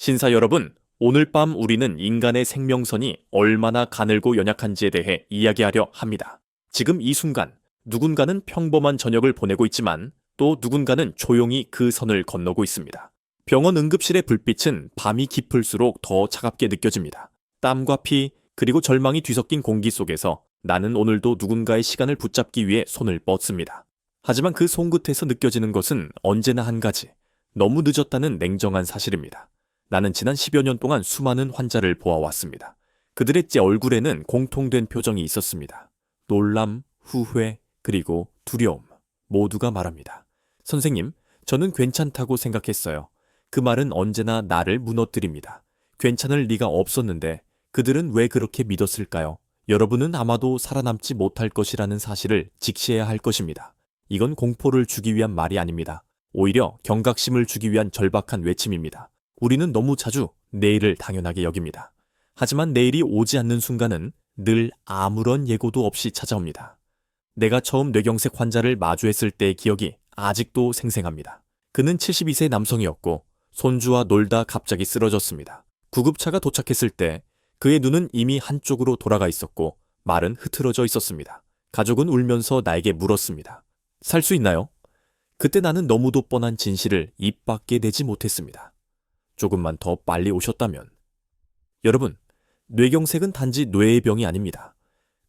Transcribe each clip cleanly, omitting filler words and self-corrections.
신사 여러분, 오늘 밤 우리는 인간의 생명선이 얼마나 가늘고 연약한지에 대해 이야기하려 합니다. 지금 이 순간, 누군가는 평범한 저녁을 보내고 있지만 또 누군가는 조용히 그 선을 건너고 있습니다. 병원 응급실의 불빛은 밤이 깊을수록 더 차갑게 느껴집니다. 땀과 피, 그리고 절망이 뒤섞인 공기 속에서 나는 오늘도 누군가의 시간을 붙잡기 위해 손을 뻗습니다. 하지만 그 손끝에서 느껴지는 것은 언제나 한 가지, 너무 늦었다는 냉정한 사실입니다. 나는 지난 10여 년 동안 수많은 환자를 보아왔습니다. 그들의 얼굴에는 공통된 표정이 있었습니다. 놀람, 후회, 그리고 두려움. 모두가 말합니다. 선생님, 저는 괜찮다고 생각했어요. 그 말은 언제나 나를 무너뜨립니다. 괜찮을 리가 없었는데 그들은 왜 그렇게 믿었을까요? 여러분은 아마도 살아남지 못할 것이라는 사실을 직시해야 할 것입니다. 이건 공포를 주기 위한 말이 아닙니다. 오히려 경각심을 주기 위한 절박한 외침입니다. 우리는 너무 자주 내일을 당연하게 여깁니다. 하지만 내일이 오지 않는 순간은 늘 아무런 예고도 없이 찾아옵니다. 내가 처음 뇌경색 환자를 마주했을 때의 기억이 아직도 생생합니다. 그는 72세 남성이었고 손주와 놀다 갑자기 쓰러졌습니다. 구급차가 도착했을 때 그의 눈은 이미 한쪽으로 돌아가 있었고 말은 흐트러져 있었습니다. 가족은 울면서 나에게 물었습니다. 살 수 있나요? 그때 나는 너무도 뻔한 진실을 입 밖에 내지 못했습니다. 조금만 더 빨리 오셨다면. 여러분, 뇌경색은 단지 뇌의 병이 아닙니다.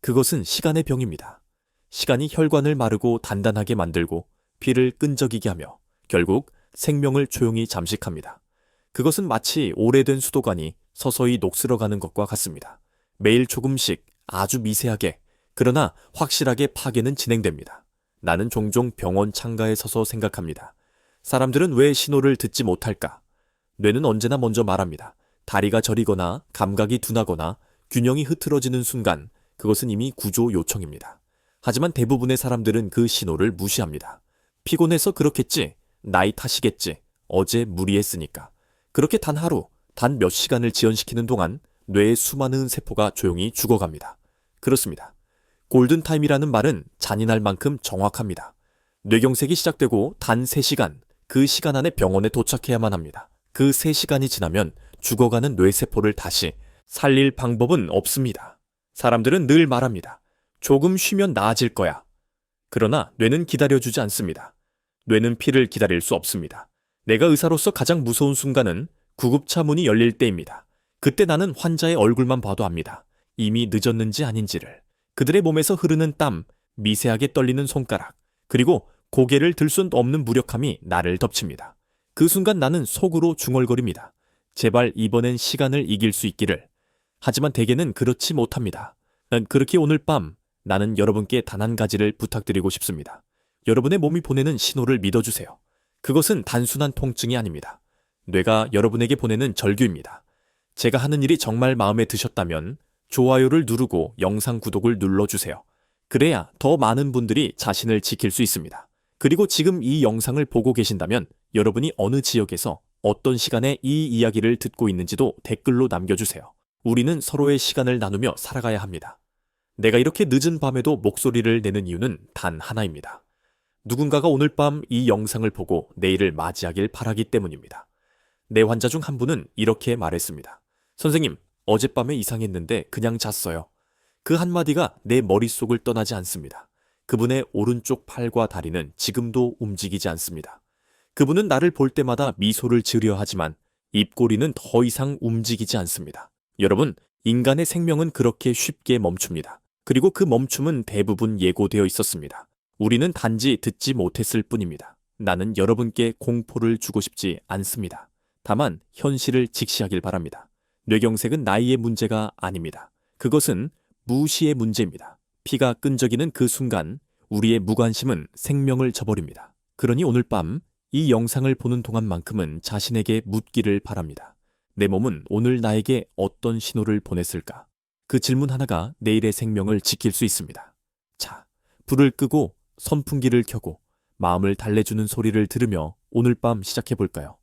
그것은 시간의 병입니다. 시간이 혈관을 마르고 단단하게 만들고 피를 끈적이게 하며 결국 생명을 조용히 잠식합니다. 그것은 마치 오래된 수도관이 서서히 녹슬어가는 것과 같습니다. 매일 조금씩 아주 미세하게 그러나 확실하게 파괴는 진행됩니다. 나는 종종 병원 창가에 서서 생각합니다. 사람들은 왜 신호를 듣지 못할까? 뇌는 언제나 먼저 말합니다. 다리가 저리거나 감각이 둔하거나 균형이 흐트러지는 순간 그것은 이미 구조 요청입니다. 하지만 대부분의 사람들은 그 신호를 무시합니다. 피곤해서 그렇겠지, 나이 탓이겠지, 어제 무리했으니까. 그렇게 단 하루, 단 몇 시간을 지연시키는 동안 뇌의 수많은 세포가 조용히 죽어갑니다. 그렇습니다. 골든타임이라는 말은 잔인할 만큼 정확합니다. 뇌경색이 시작되고 단 3시간, 그 시간 안에 병원에 도착해야만 합니다. 그 3시간이 지나면 죽어가는 뇌세포를 다시 살릴 방법은 없습니다. 사람들은 늘 말합니다. 조금 쉬면 나아질 거야. 그러나 뇌는 기다려주지 않습니다. 뇌는 피를 기다릴 수 없습니다. 내가 의사로서 가장 무서운 순간은 구급차 문이 열릴 때입니다. 그때 나는 환자의 얼굴만 봐도 압니다. 이미 늦었는지 아닌지를. 그들의 몸에서 흐르는 땀, 미세하게 떨리는 손가락, 그리고 고개를 들 수 없는 무력함이 나를 덮칩니다. 그 순간 나는 속으로 중얼거립니다. 제발 이번엔 시간을 이길 수 있기를. 하지만 대개는 그렇지 못합니다. 그렇게 오늘 밤 나는 여러분께 단 한 가지를 부탁드리고 싶습니다. 여러분의 몸이 보내는 신호를 믿어주세요. 그것은 단순한 통증이 아닙니다. 뇌가 여러분에게 보내는 절규입니다. 제가 하는 일이 정말 마음에 드셨다면 좋아요를 누르고 영상 구독을 눌러주세요. 그래야 더 많은 분들이 자신을 지킬 수 있습니다. 그리고 지금 이 영상을 보고 계신다면 여러분이 어느 지역에서 어떤 시간에 이 이야기를 듣고 있는지도 댓글로 남겨주세요. 우리는 서로의 시간을 나누며 살아가야 합니다. 내가 이렇게 늦은 밤에도 목소리를 내는 이유는 단 하나입니다. 누군가가 오늘 밤 이 영상을 보고 내일을 맞이하길 바라기 때문입니다. 내 환자 중 한 분은 이렇게 말했습니다. 선생님, 어젯밤에 이상했는데 그냥 잤어요. 그 한마디가 내 머릿속을 떠나지 않습니다. 그분의 오른쪽 팔과 다리는 지금도 움직이지 않습니다. 그분은 나를 볼 때마다 미소를 지으려 하지만 입꼬리는 더 이상 움직이지 않습니다. 여러분, 인간의 생명은 그렇게 쉽게 멈춥니다. 그리고 그 멈춤은 대부분 예고되어 있었습니다. 우리는 단지 듣지 못했을 뿐입니다. 나는 여러분께 공포를 주고 싶지 않습니다. 다만 현실을 직시하길 바랍니다. 뇌경색은 나이의 문제가 아닙니다. 그것은 무시의 문제입니다. 피가 끈적이는 그 순간 우리의 무관심은 생명을 저버립니다. 그러니 오늘 밤 이 영상을 보는 동안만큼은 자신에게 묻기를 바랍니다. 내 몸은 오늘 나에게 어떤 신호를 보냈을까? 그 질문 하나가 내일의 생명을 지킬 수 있습니다. 자, 불을 끄고 선풍기를 켜고 마음을 달래주는 소리를 들으며 오늘 밤 시작해볼까요?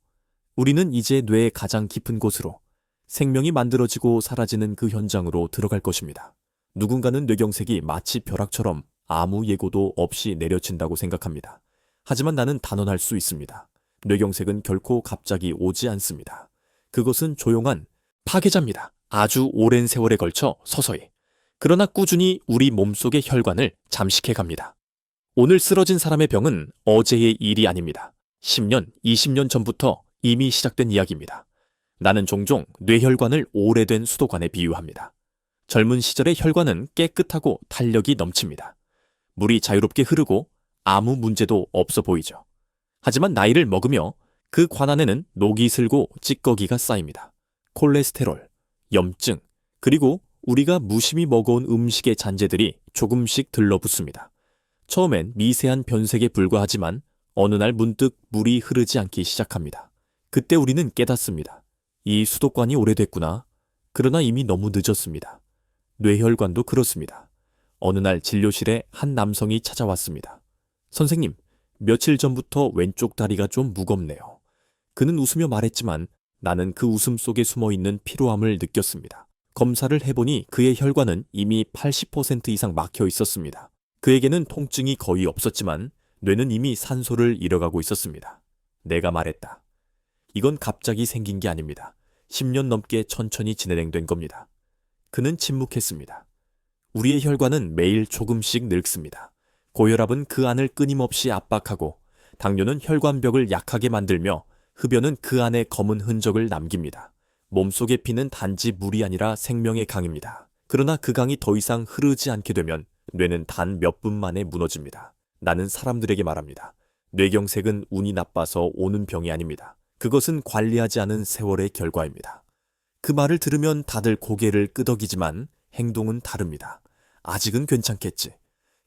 우리는 이제 뇌의 가장 깊은 곳으로 생명이 만들어지고 사라지는 그 현장으로 들어갈 것입니다. 누군가는 뇌경색이 마치 벼락처럼 아무 예고도 없이 내려친다고 생각합니다. 하지만 나는 단언할 수 있습니다. 뇌경색은 결코 갑자기 오지 않습니다. 그것은 조용한 파괴자입니다. 아주 오랜 세월에 걸쳐 서서히, 그러나 꾸준히 우리 몸속의 혈관을 잠식해 갑니다. 오늘 쓰러진 사람의 병은 어제의 일이 아닙니다. 10년, 20년 전부터 이미 시작된 이야기입니다. 나는 종종 뇌혈관을 오래된 수도관에 비유합니다. 젊은 시절의 혈관은 깨끗하고 탄력이 넘칩니다. 물이 자유롭게 흐르고 아무 문제도 없어 보이죠. 하지만 나이를 먹으며 그 관 안에는 녹이 슬고 찌꺼기가 쌓입니다. 콜레스테롤, 염증, 그리고 우리가 무심히 먹어온 음식의 잔재들이 조금씩 들러붙습니다. 처음엔 미세한 변색에 불과하지만 어느 날 문득 물이 흐르지 않기 시작합니다. 그때 우리는 깨닫습니다. 이 수도관이 오래됐구나. 그러나 이미 너무 늦었습니다. 뇌혈관도 그렇습니다. 어느 날 진료실에 한 남성이 찾아왔습니다. 선생님, 며칠 전부터 왼쪽 다리가 좀 무겁네요. 그는 웃으며 말했지만 나는 그 웃음 속에 숨어있는 피로함을 느꼈습니다. 검사를 해보니 그의 혈관은 이미 80% 이상 막혀 있었습니다. 그에게는 통증이 거의 없었지만 뇌는 이미 산소를 잃어가고 있었습니다. 내가 말했다. 이건 갑자기 생긴 게 아닙니다. 10년 넘게 천천히 진행된 겁니다. 그는 침묵했습니다. 우리의 혈관은 매일 조금씩 늙습니다. 고혈압은 그 안을 끊임없이 압박하고 당뇨는 혈관벽을 약하게 만들며 흡연은 그 안에 검은 흔적을 남깁니다. 몸속의 피는 단지 물이 아니라 생명의 강입니다. 그러나 그 강이 더 이상 흐르지 않게 되면 뇌는 단 몇 분 만에 무너집니다. 나는 사람들에게 말합니다. 뇌경색은 운이 나빠서 오는 병이 아닙니다. 그것은 관리하지 않은 세월의 결과입니다. 그 말을 들으면 다들 고개를 끄덕이지만 행동은 다릅니다. 아직은 괜찮겠지.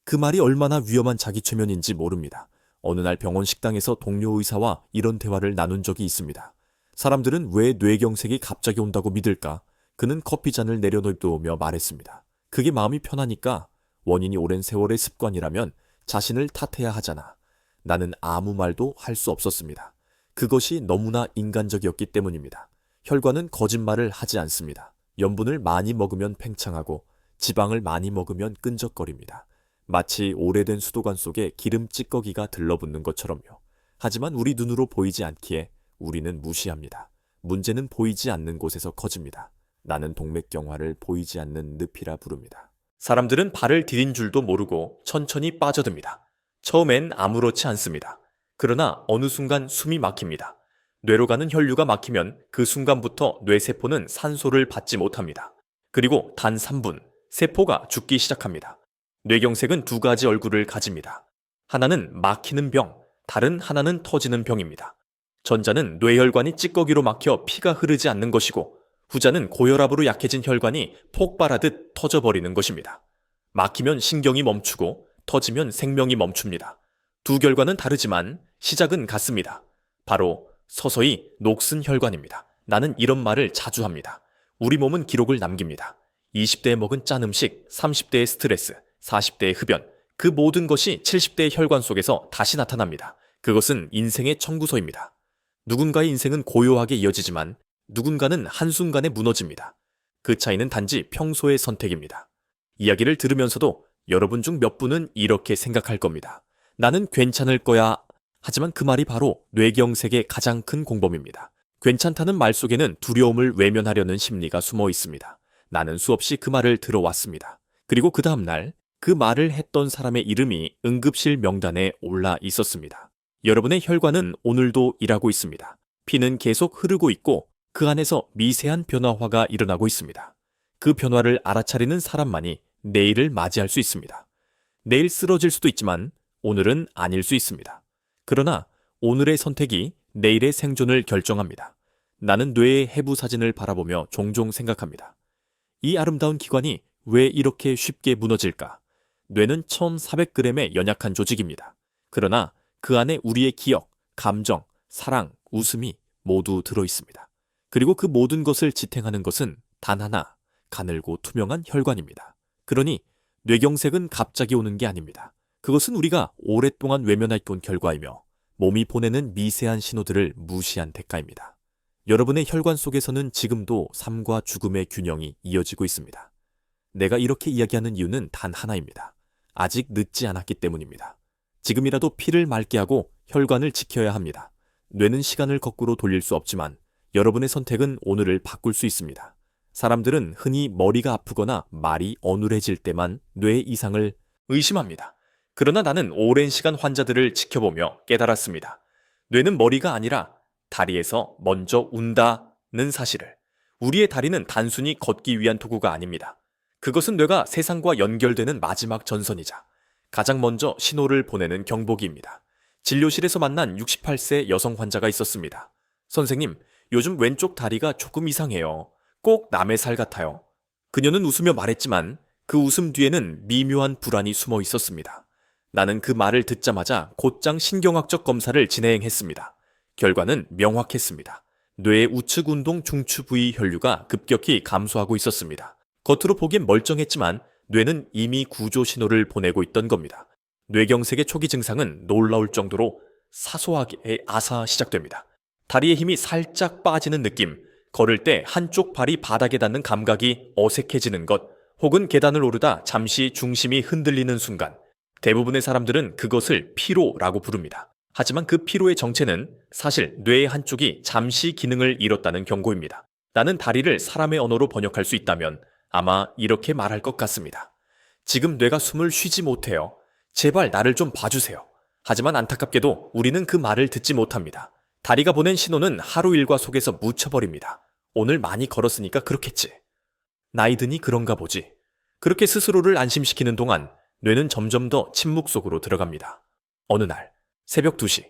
그 말이 얼마나 위험한 자기 최면인지 모릅니다. 어느 날 병원 식당에서 동료 의사와 이런 대화를 나눈 적이 있습니다. 사람들은 왜 뇌경색이 갑자기 온다고 믿을까? 그는 커피잔을 내려놓으며 말했습니다. 그게 마음이 편하니까. 원인이 오랜 세월의 습관이라면 자신을 탓해야 하잖아. 나는 아무 말도 할 수 없었습니다. 그것이 너무나 인간적이었기 때문입니다. 혈관은 거짓말을 하지 않습니다. 염분을 많이 먹으면 팽창하고 지방을 많이 먹으면 끈적거립니다. 마치 오래된 수도관 속에 기름 찌꺼기가 들러붙는 것처럼요. 하지만 우리 눈으로 보이지 않기에 우리는 무시합니다. 문제는 보이지 않는 곳에서 커집니다. 나는 동맥경화를 보이지 않는 늪이라 부릅니다. 사람들은 발을 디딘 줄도 모르고 천천히 빠져듭니다. 처음엔 아무렇지 않습니다. 그러나 어느 순간 숨이 막힙니다. 뇌로 가는 혈류가 막히면 그 순간부터 뇌세포는 산소를 받지 못합니다. 그리고 단 3분, 세포가 죽기 시작합니다. 뇌경색은 두 가지 얼굴을 가집니다. 하나는 막히는 병, 다른 하나는 터지는 병입니다. 전자는 뇌혈관이 찌꺼기로 막혀 피가 흐르지 않는 것이고 후자는 고혈압으로 약해진 혈관이 폭발하듯 터져버리는 것입니다. 막히면 신경이 멈추고 터지면 생명이 멈춥니다. 두 결과는 다르지만 시작은 같습니다. 바로 서서히 녹슨 혈관입니다. 나는 이런 말을 자주 합니다. 우리 몸은 기록을 남깁니다. 20대에 먹은 짠 음식, 30대의 스트레스, 40대의 흡연, 그 모든 것이 70대의 혈관 속에서 다시 나타납니다. 그것은 인생의 청구서입니다. 누군가의 인생은 고요하게 이어지지만 누군가는 한순간에 무너집니다. 그 차이는 단지 평소의 선택입니다. 이야기를 들으면서도 여러분 중 몇 분은 이렇게 생각할 겁니다. 나는 괜찮을 거야. 하지만 그 말이 바로 뇌경색의 가장 큰 공범입니다. 괜찮다는 말 속에는 두려움을 외면하려는 심리가 숨어 있습니다. 나는 수없이 그 말을 들어왔습니다. 그리고 그 다음날 그 말을 했던 사람의 이름이 응급실 명단에 올라 있었습니다. 여러분의 혈관은 오늘도 일하고 있습니다. 피는 계속 흐르고 있고 그 안에서 미세한 변화화가 일어나고 있습니다. 그 변화를 알아차리는 사람만이 내일을 맞이할 수 있습니다. 내일 쓰러질 수도 있지만 오늘은 아닐 수 있습니다. 그러나 오늘의 선택이 내일의 생존을 결정합니다. 나는 뇌의 해부 사진을 바라보며 종종 생각합니다. 이 아름다운 기관이 왜 이렇게 쉽게 무너질까? 뇌는 1400g의 연약한 조직입니다. 그러나 그 안에 우리의 기억, 감정, 사랑, 웃음이 모두 들어 있습니다. 그리고 그 모든 것을 지탱하는 것은 단 하나, 가늘고 투명한 혈관입니다. 그러니 뇌경색은 갑자기 오는 게 아닙니다. 그것은 우리가 오랫동안 외면해온 결과이며 몸이 보내는 미세한 신호들을 무시한 대가입니다. 여러분의 혈관 속에서는 지금도 삶과 죽음의 균형이 이어지고 있습니다. 내가 이렇게 이야기하는 이유는 단 하나입니다. 아직 늦지 않았기 때문입니다. 지금이라도 피를 맑게 하고 혈관을 지켜야 합니다. 뇌는 시간을 거꾸로 돌릴 수 없지만 여러분의 선택은 오늘을 바꿀 수 있습니다. 사람들은 흔히 머리가 아프거나 말이 어눌해질 때만 뇌 이상을 의심합니다. 그러나 나는 오랜 시간 환자들을 지켜보며 깨달았습니다. 뇌는 머리가 아니라 다리에서 먼저 운다는 사실을. 우리의 다리는 단순히 걷기 위한 도구가 아닙니다. 그것은 뇌가 세상과 연결되는 마지막 전선이자 가장 먼저 신호를 보내는 경보기입니다. 진료실에서 만난 68세 여성 환자가 있었습니다. 선생님, 요즘 왼쪽 다리가 조금 이상해요. 꼭 남의 살 같아요. 그녀는 웃으며 말했지만 그 웃음 뒤에는 미묘한 불안이 숨어 있었습니다. 나는 그 말을 듣자마자 곧장 신경학적 검사를 진행했습니다. 결과는 명확했습니다. 뇌의 우측 운동 중추 부위 혈류가 급격히 감소하고 있었습니다. 겉으로 보기엔 멀쩡했지만 뇌는 이미 구조 신호를 보내고 있던 겁니다. 뇌경색의 초기 증상은 놀라울 정도로 사소하게 시작됩니다. 다리의 힘이 살짝 빠지는 느낌, 걸을 때 한쪽 발이 바닥에 닿는 감각이 어색해지는 것, 혹은 계단을 오르다 잠시 중심이 흔들리는 순간, 대부분의 사람들은 그것을 피로라고 부릅니다. 하지만 그 피로의 정체는 사실 뇌의 한쪽이 잠시 기능을 잃었다는 경고입니다. 나는 다리를 사람의 언어로 번역할 수 있다면 아마 이렇게 말할 것 같습니다. 지금 뇌가 숨을 쉬지 못해요. 제발 나를 좀 봐주세요. 하지만 안타깝게도 우리는 그 말을 듣지 못합니다. 다리가 보낸 신호는 하루 일과 속에서 묻혀버립니다. 오늘 많이 걸었으니까 그렇겠지. 나이 드니 그런가 보지. 그렇게 스스로를 안심시키는 동안 뇌는 점점 더 침묵 속으로 들어갑니다. 어느 날 새벽 2시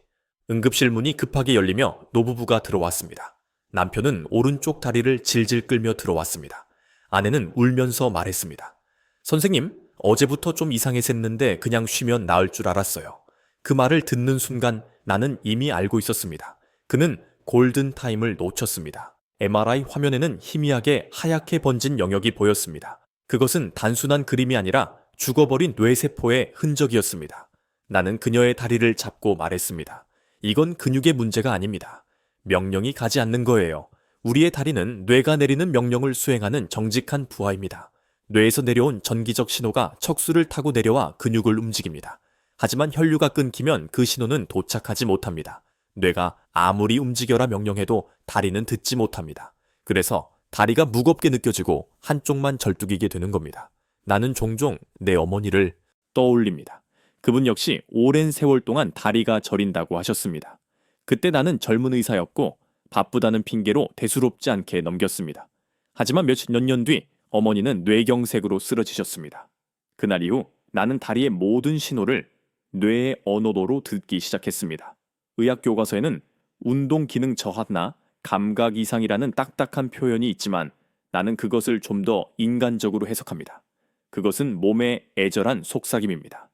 응급실 문이 급하게 열리며 노부부가 들어왔습니다. 남편은 오른쪽 다리를 질질 끌며 들어왔습니다. 아내는 울면서 말했습니다. 선생님, 어제부터 좀 이상했었는데 그냥 쉬면 나을 줄 알았어요. 그 말을 듣는 순간 나는 이미 알고 있었습니다. 그는 골든타임을 놓쳤습니다. MRI 화면에는 희미하게 하얗게 번진 영역이 보였습니다. 그것은 단순한 그림이 아니라 죽어버린 뇌세포의 흔적이었습니다. 나는 그녀의 다리를 잡고 말했습니다. 이건 근육의 문제가 아닙니다. 명령이 가지 않는 거예요. 우리의 다리는 뇌가 내리는 명령을 수행하는 정직한 부하입니다. 뇌에서 내려온 전기적 신호가 척수를 타고 내려와 근육을 움직입니다. 하지만 혈류가 끊기면 그 신호는 도착하지 못합니다. 뇌가 아무리 움직여라 명령해도 다리는 듣지 못합니다. 그래서 다리가 무겁게 느껴지고 한쪽만 절뚝이게 되는 겁니다. 나는 종종 내 어머니를 떠올립니다. 그분 역시 오랜 세월 동안 다리가 저린다고 하셨습니다. 그때 나는 젊은 의사였고 바쁘다는 핑계로 대수롭지 않게 넘겼습니다. 하지만 몇 년 뒤 어머니는 뇌경색으로 쓰러지셨습니다. 그날 이후 나는 다리의 모든 신호를 뇌의 언어로 듣기 시작했습니다. 의학 교과서에는 운동 기능 저하나 감각 이상이라는 딱딱한 표현이 있지만 나는 그것을 좀 더 인간적으로 해석합니다. 그것은 몸의 애절한 속삭임입니다.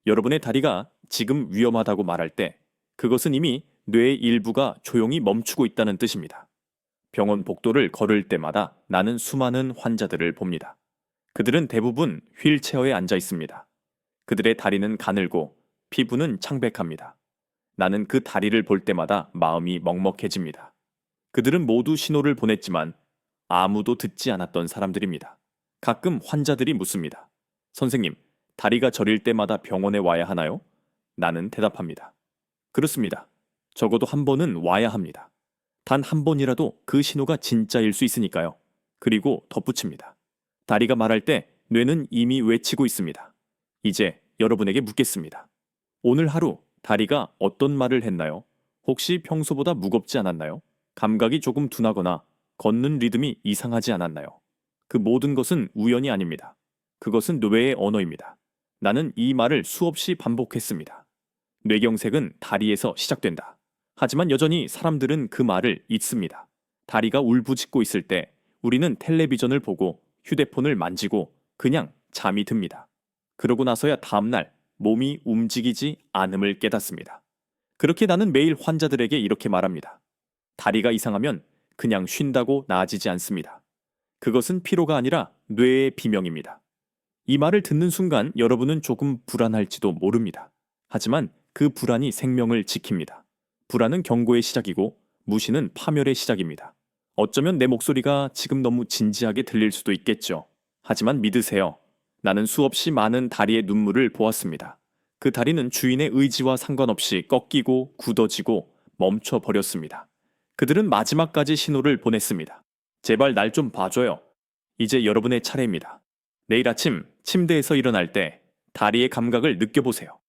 여러분의 다리가 지금 위험하다고 말할 때 그것은 이미 뇌의 일부가 조용히 멈추고 있다는 뜻입니다. 병원 복도를 걸을 때마다 나는 수많은 환자들을 봅니다. 그들은 대부분 휠체어에 앉아 있습니다. 그들의 다리는 가늘고 피부는 창백합니다. 나는 그 다리를 볼 때마다 마음이 먹먹해집니다. 그들은 모두 신호를 보냈지만 아무도 듣지 않았던 사람들입니다. 가끔 환자들이 묻습니다. 선생님, 다리가 저릴 때마다 병원에 와야 하나요? 나는 대답합니다. 그렇습니다. 적어도 한 번은 와야 합니다. 단 한 번이라도 그 신호가 진짜일 수 있으니까요. 그리고 덧붙입니다. 다리가 말할 때 뇌는 이미 외치고 있습니다. 이제 여러분에게 묻겠습니다. 오늘 하루 다리가 어떤 말을 했나요? 혹시 평소보다 무겁지 않았나요? 감각이 조금 둔하거나 걷는 리듬이 이상하지 않았나요? 그 모든 것은 우연이 아닙니다. 그것은 뇌의 언어입니다. 나는 이 말을 수없이 반복했습니다. 뇌경색은 다리에서 시작된다. 하지만 여전히 사람들은 그 말을 잊습니다. 다리가 울부짖고 있을 때 우리는 텔레비전을 보고 휴대폰을 만지고 그냥 잠이 듭니다. 그러고 나서야 다음날 몸이 움직이지 않음을 깨닫습니다. 그렇게 나는 매일 환자들에게 이렇게 말합니다. 다리가 이상하면 그냥 쉰다고 나아지지 않습니다. 그것은 피로가 아니라 뇌의 비명입니다. 이 말을 듣는 순간 여러분은 조금 불안할지도 모릅니다. 하지만 그 불안이 생명을 지킵니다. 불안은 경고의 시작이고 무시는 파멸의 시작입니다. 어쩌면 내 목소리가 지금 너무 진지하게 들릴 수도 있겠죠. 하지만 믿으세요. 나는 수없이 많은 다리의 눈물을 보았습니다. 그 다리는 주인의 의지와 상관없이 꺾이고 굳어지고 멈춰버렸습니다. 그들은 마지막까지 신호를 보냈습니다. 제발 날 좀 봐줘요. 이제 여러분의 차례입니다. 내일 아침 침대에서 일어날 때 다리의 감각을 느껴보세요.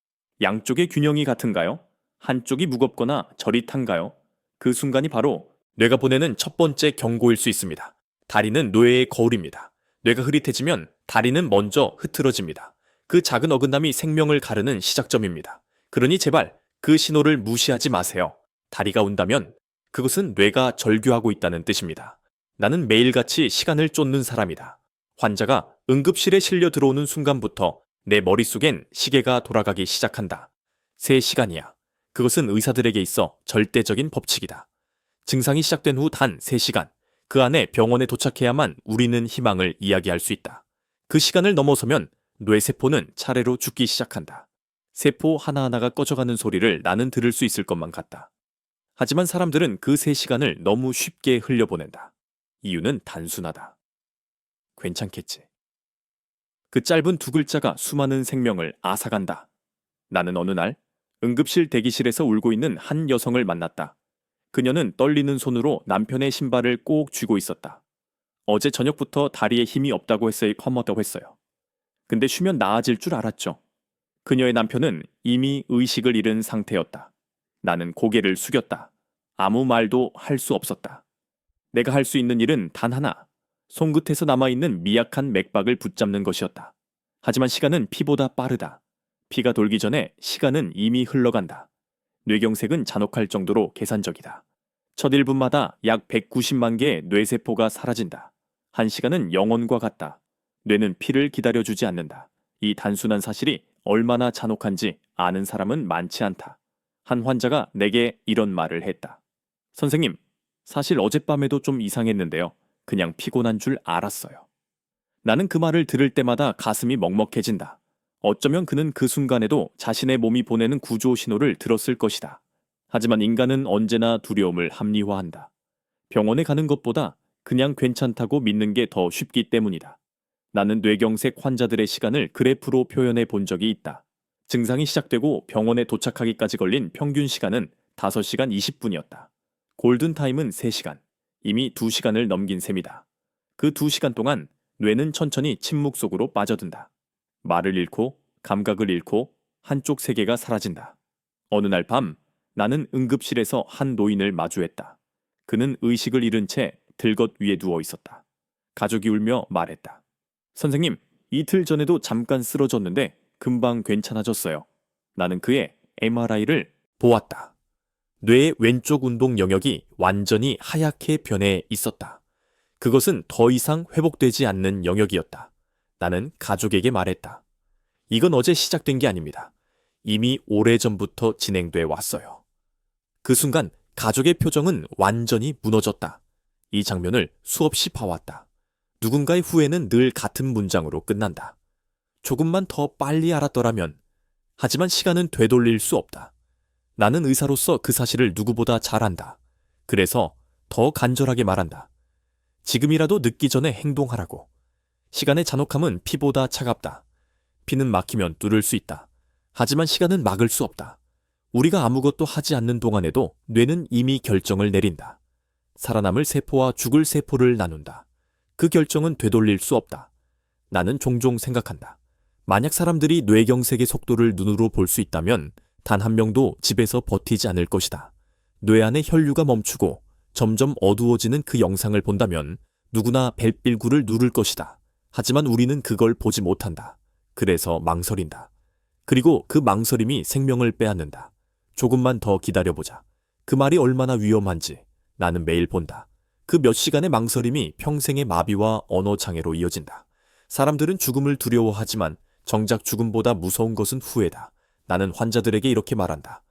양쪽의 균형이 같은가요? 한쪽이 무겁거나 저릿한가요? 그 순간이 바로 뇌가 보내는 첫 번째 경고일 수 있습니다. 다리는 뇌의 거울입니다. 뇌가 흐릿해지면 다리는 먼저 흐트러집니다. 그 작은 어긋남이 생명을 가르는 시작점입니다. 그러니 제발 그 신호를 무시하지 마세요. 다리가 운다면 그것은 뇌가 절규하고 있다는 뜻입니다. 나는 매일같이 시간을 쫓는 사람이다. 환자가 응급실에 실려 들어오는 순간부터 내 머릿속엔 시계가 돌아가기 시작한다. 3시간이야. 그것은 의사들에게 있어 절대적인 법칙이다. 증상이 시작된 후 단 3시간, 그 안에 병원에 도착해야만 우리는 희망을 이야기할 수 있다. 그 시간을 넘어서면 뇌세포는 차례로 죽기 시작한다. 세포 하나하나가 꺼져가는 소리를 나는 들을 수 있을 것만 같다. 하지만 사람들은 그 3시간을 너무 쉽게 흘려보낸다. 이유는 단순하다. 괜찮겠지. 그 짧은 2글자가 수많은 생명을 앗아간다. 나는 어느 날 응급실 대기실에서 울고 있는 한 여성을 만났다. 그녀는 떨리는 손으로 남편의 신발을 꼭 쥐고 있었다. 어제 저녁부터 다리에 힘이 없다고 했어요. 근데 쉬면 나아질 줄 알았죠. 그녀의 남편은 이미 의식을 잃은 상태였다. 나는 고개를 숙였다. 아무 말도 할 수 없었다. 내가 할 수 있는 일은 단 하나. 손끝에서 남아있는 미약한 맥박을 붙잡는 것이었다. 하지만 시간은 피보다 빠르다. 피가 돌기 전에 시간은 이미 흘러간다. 뇌경색은 잔혹할 정도로 계산적이다. 첫 1분마다 약 190만 개의 뇌세포가 사라진다. 1시간은 영원과 같다. 뇌는 피를 기다려주지 않는다. 이 단순한 사실이 얼마나 잔혹한지 아는 사람은 많지 않다. 한 환자가 내게 이런 말을 했다. 선생님, 사실 어젯밤에도 좀 이상했는데요. 그냥 피곤한 줄 알았어요. 나는 그 말을 들을 때마다 가슴이 먹먹해진다. 어쩌면 그는 그 순간에도 자신의 몸이 보내는 구조 신호를 들었을 것이다. 하지만 인간은 언제나 두려움을 합리화한다. 병원에 가는 것보다 그냥 괜찮다고 믿는 게 더 쉽기 때문이다. 나는 뇌경색 환자들의 시간을 그래프로 표현해 본 적이 있다. 증상이 시작되고 병원에 도착하기까지 걸린 평균 시간은 5시간 20분이었다. 골든타임은 3시간. 이미 2시간을 넘긴 셈이다. 그 2시간 동안 뇌는 천천히 침묵 속으로 빠져든다. 말을 잃고 감각을 잃고 한쪽 세계가 사라진다. 어느 날 밤 나는 응급실에서 한 노인을 마주했다. 그는 의식을 잃은 채 들것 위에 누워 있었다. 가족이 울며 말했다. 선생님, 이틀 전에도 잠깐 쓰러졌는데 금방 괜찮아졌어요. 나는 그의 MRI를 보았다. 뇌의 왼쪽 운동 영역이 완전히 하얗게 변해 있었다. 그것은 더 이상 회복되지 않는 영역이었다. 나는 가족에게 말했다. 이건 어제 시작된 게 아닙니다. 이미 오래전부터 진행돼 왔어요. 그 순간 가족의 표정은 완전히 무너졌다. 이 장면을 수없이 봐왔다. 누군가의 후회는 늘 같은 문장으로 끝난다. 조금만 더 빨리 알았더라면. 하지만 시간은 되돌릴 수 없다. 나는 의사로서 그 사실을 누구보다 잘 안다. 그래서 더 간절하게 말한다. 지금이라도 늦기 전에 행동하라고. 시간의 잔혹함은 피보다 차갑다. 피는 막히면 뚫을 수 있다. 하지만 시간은 막을 수 없다. 우리가 아무것도 하지 않는 동안에도 뇌는 이미 결정을 내린다. 살아남을 세포와 죽을 세포를 나눈다. 그 결정은 되돌릴 수 없다. 나는 종종 생각한다. 만약 사람들이 뇌경색의 속도를 눈으로 볼 수 있다면 단 한 명도 집에서 버티지 않을 것이다. 뇌 안의 혈류가 멈추고 점점 어두워지는 그 영상을 본다면 누구나 벨빌구를 누를 것이다. 하지만 우리는 그걸 보지 못한다. 그래서 망설인다. 그리고 그 망설임이 생명을 빼앗는다. 조금만 더 기다려보자. 그 말이 얼마나 위험한지 나는 매일 본다. 그 몇 시간의 망설임이 평생의 마비와 언어장애로 이어진다. 사람들은 죽음을 두려워하지만 정작 죽음보다 무서운 것은 후회다. 나는 환자들에게 이렇게 말한다.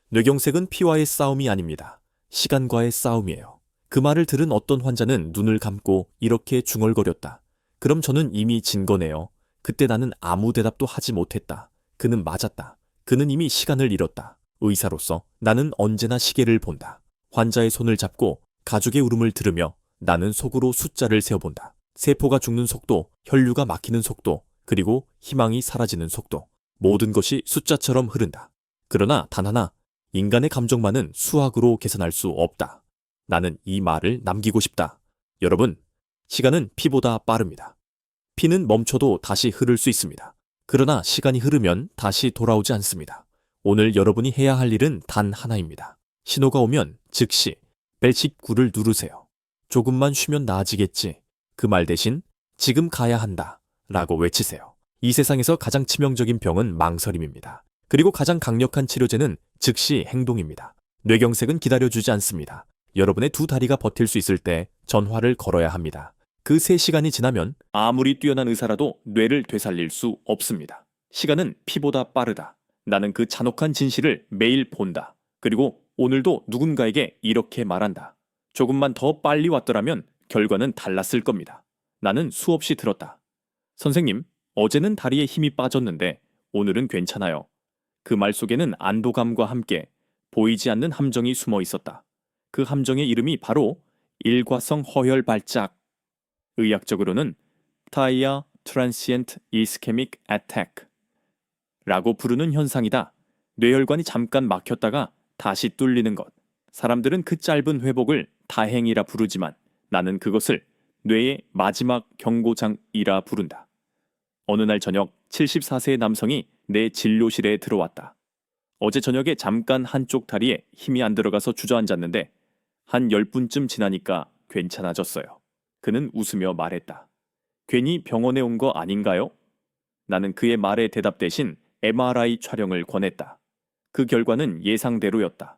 뇌경색은 피와의 싸움이 아닙니다. 시간과의 싸움이에요. 그 말을 들은 어떤 환자는 눈을 감고 이렇게 중얼거렸다. 그럼 저는 이미 진 거네요. 그때 나는 아무 대답도 하지 못했다. 그는 맞았다. 그는 이미 시간을 잃었다. 의사로서 나는 언제나 시계를 본다. 환자의 손을 잡고 가족의 울음을 들으며 나는 속으로 숫자를 세어본다. 세포가 죽는 속도, 혈류가 막히는 속도, 그리고 희망이 사라지는 속도. 모든 것이 숫자처럼 흐른다. 그러나 단 하나, 인간의 감정만은 수학으로 계산할 수 없다. 나는 이 말을 남기고 싶다. 여러분, 시간은 피보다 빠릅니다. 피는 멈춰도 다시 흐를 수 있습니다. 그러나 시간이 흐르면 다시 돌아오지 않습니다. 오늘 여러분이 해야 할 일은 단 하나입니다. 신호가 오면 즉시 벨19를 누르세요. 조금만 쉬면 나아지겠지. 그 말 대신 지금 가야 한다 라고 외치세요. 이 세상에서 가장 치명적인 병은 망설임입니다. 그리고 가장 강력한 치료제는 즉시 행동입니다. 뇌경색은 기다려주지 않습니다. 여러분의 두 다리가 버틸 수 있을 때 전화를 걸어야 합니다. 그 3시간이 지나면 아무리 뛰어난 의사라도 뇌를 되살릴 수 없습니다. 시간은 피보다 빠르다. 나는 그 잔혹한 진실을 매일 본다. 그리고 오늘도 누군가에게 이렇게 말한다. 조금만 더 빨리 왔더라면 결과는 달랐을 겁니다. 나는 수없이 들었다. 선생님, 어제는 다리에 힘이 빠졌는데 오늘은 괜찮아요. 그 말 속에는 안도감과 함께 보이지 않는 함정이 숨어 있었다. 그 함정의 이름이 바로 일과성 허혈 발작. 의학적으로는 타이어 트랜시엔트 이스케믹 애택 라고 부르는 현상이다. 뇌혈관이 잠깐 막혔다가 다시 뚫리는 것. 사람들은 그 짧은 회복을 다행이라 부르지만 나는 그것을 뇌의 마지막 경고장이라 부른다. 어느 날 저녁 74세의 남성이 내 진료실에 들어왔다. 어제 저녁에 잠깐 한쪽 다리에 힘이 안 들어가서 주저앉았는데 한 10분쯤 지나니까 괜찮아졌어요. 그는 웃으며 말했다. 괜히 병원에 온 거 아닌가요? 나는 그의 말에 대답 대신 MRI 촬영을 권했다. 그 결과는 예상대로였다.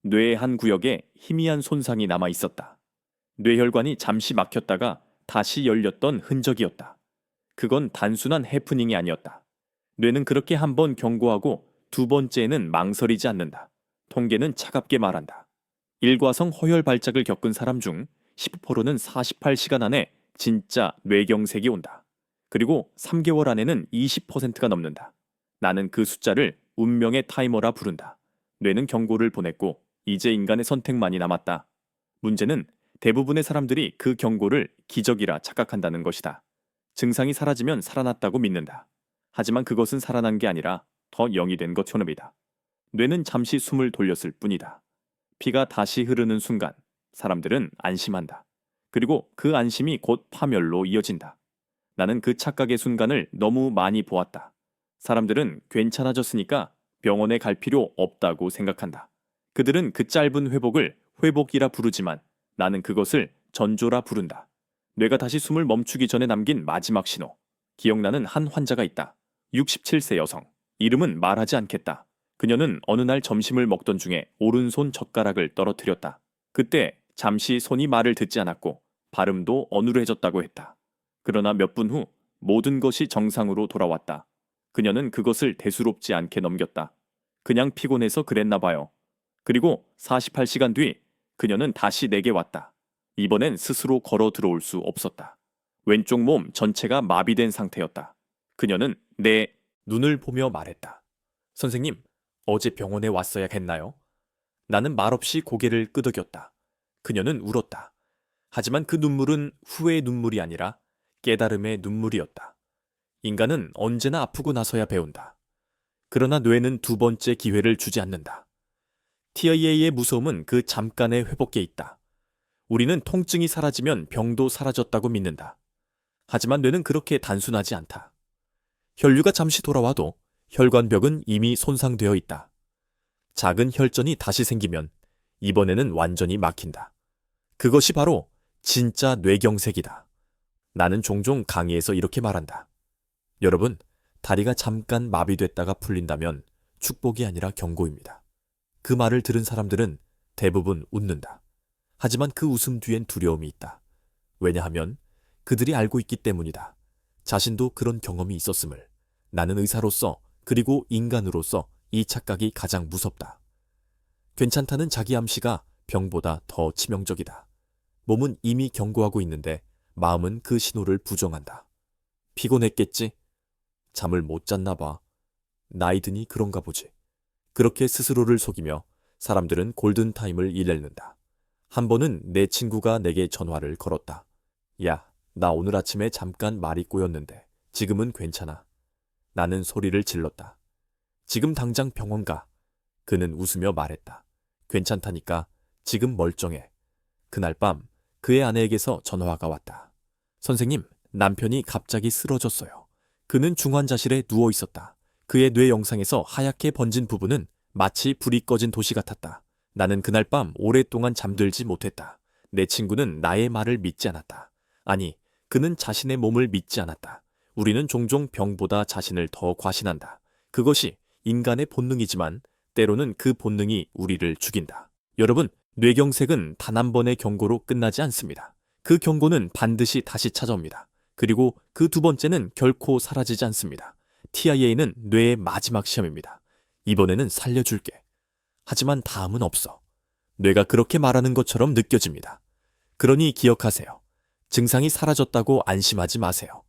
뇌의 한 구역에 희미한 손상이 남아 있었다. 뇌혈관이 잠시 막혔다가 다시 열렸던 흔적이었다. 그건 단순한 해프닝이 아니었다. 뇌는 그렇게 한 번 경고하고 두 번째에는 망설이지 않는다. 통계는 차갑게 말한다. 일과성 허혈 발작을 겪은 사람 중 10%는 48시간 안에 진짜 뇌경색이 온다. 그리고 3개월 안에는 20%가 넘는다. 나는 그 숫자를 운명의 타이머라 부른다. 뇌는 경고를 보냈고 이제 인간의 선택만이 남았다. 문제는 대부분의 사람들이 그 경고를 기적이라 착각한다는 것이다. 증상이 사라지면 살아났다고 믿는다. 하지만 그것은 살아난 게 아니라 더 영이 된 것처럼이다. 뇌는 잠시 숨을 돌렸을 뿐이다. 피가 다시 흐르는 순간 사람들은 안심한다. 그리고 그 안심이 곧 파멸로 이어진다. 나는 그 착각의 순간을 너무 많이 보았다. 사람들은 괜찮아졌으니까 병원에 갈 필요 없다고 생각한다. 그들은 그 짧은 회복을 회복이라 부르지만 나는 그것을 전조라 부른다. 뇌가 다시 숨을 멈추기 전에 남긴 마지막 신호. 기억나는 한 환자가 있다. 67세 여성. 이름은 말하지 않겠다. 그녀는 어느 날 점심을 먹던 중에 오른손 젓가락을 떨어뜨렸다. 그때 잠시 손이 말을 듣지 않았고 발음도 어눌해졌다고 했다. 그러나 몇 분 후 모든 것이 정상으로 돌아왔다. 그녀는 그것을 대수롭지 않게 넘겼다. 그냥 피곤해서 그랬나 봐요. 그리고 48시간 뒤 그녀는 다시 내게 왔다. 이번엔 스스로 걸어 들어올 수 없었다. 왼쪽 몸 전체가 마비된 상태였다. 그녀는 내 눈을 보며 말했다. 선생님, 어제 병원에 왔어야 했나요? 나는 말없이 고개를 끄덕였다. 그녀는 울었다. 하지만 그 눈물은 후회의 눈물이 아니라 깨달음의 눈물이었다. 인간은 언제나 아프고 나서야 배운다. 그러나 뇌는 두 번째 기회를 주지 않는다. TIA의 무서움은 그 잠깐의 회복에 있다. 우리는 통증이 사라지면 병도 사라졌다고 믿는다. 하지만 뇌는 그렇게 단순하지 않다. 혈류가 잠시 돌아와도 혈관벽은 이미 손상되어 있다. 작은 혈전이 다시 생기면 이번에는 완전히 막힌다. 그것이 바로 진짜 뇌경색이다. 나는 종종 강의에서 이렇게 말한다. 여러분, 다리가 잠깐 마비됐다가 풀린다면 축복이 아니라 경고입니다. 그 말을 들은 사람들은 대부분 웃는다. 하지만 그 웃음 뒤엔 두려움이 있다. 왜냐하면 그들이 알고 있기 때문이다. 자신도 그런 경험이 있었음을. 나는 의사로서 그리고 인간으로서 이 착각이 가장 무섭다. 괜찮다는 자기 암시가 병보다 더 치명적이다. 몸은 이미 경고하고 있는데 마음은 그 신호를 부정한다. 피곤했겠지? 잠을 못 잤나 봐. 나이 드니 그런가 보지. 그렇게 스스로를 속이며 사람들은 골든타임을 일컫는다. 한 번은 내 친구가 내게 전화를 걸었다. 야, 나 오늘 아침에 잠깐 말이 꼬였는데 지금은 괜찮아. 나는 소리를 질렀다. 지금 당장 병원 가. 그는 웃으며 말했다. 괜찮다니까. 지금 멀쩡해. 그날 밤 그의 아내에게서 전화가 왔다. 선생님, 남편이 갑자기 쓰러졌어요. 그는 중환자실에 누워 있었다. 그의 뇌 영상에서 하얗게 번진 부분은 마치 불이 꺼진 도시 같았다. 나는 그날 밤 오랫동안 잠들지 못했다. 내 친구는 나의 말을 믿지 않았다. 아니, 그는 자신의 몸을 믿지 않았다. 우리는 종종 병보다 자신을 더 과신한다. 그것이 인간의 본능이지만 때로는 그 본능이 우리를 죽인다. 여러분, 뇌경색은 단 한 번의 경고로 끝나지 않습니다. 그 경고는 반드시 다시 찾아옵니다. 그리고 그 두 번째는 결코 사라지지 않습니다. TIA는 뇌의 마지막 시험입니다. 이번에는 살려줄게. 하지만 다음은 없어. 뇌가 그렇게 말하는 것처럼 느껴집니다. 그러니 기억하세요. 증상이 사라졌다고 안심하지 마세요.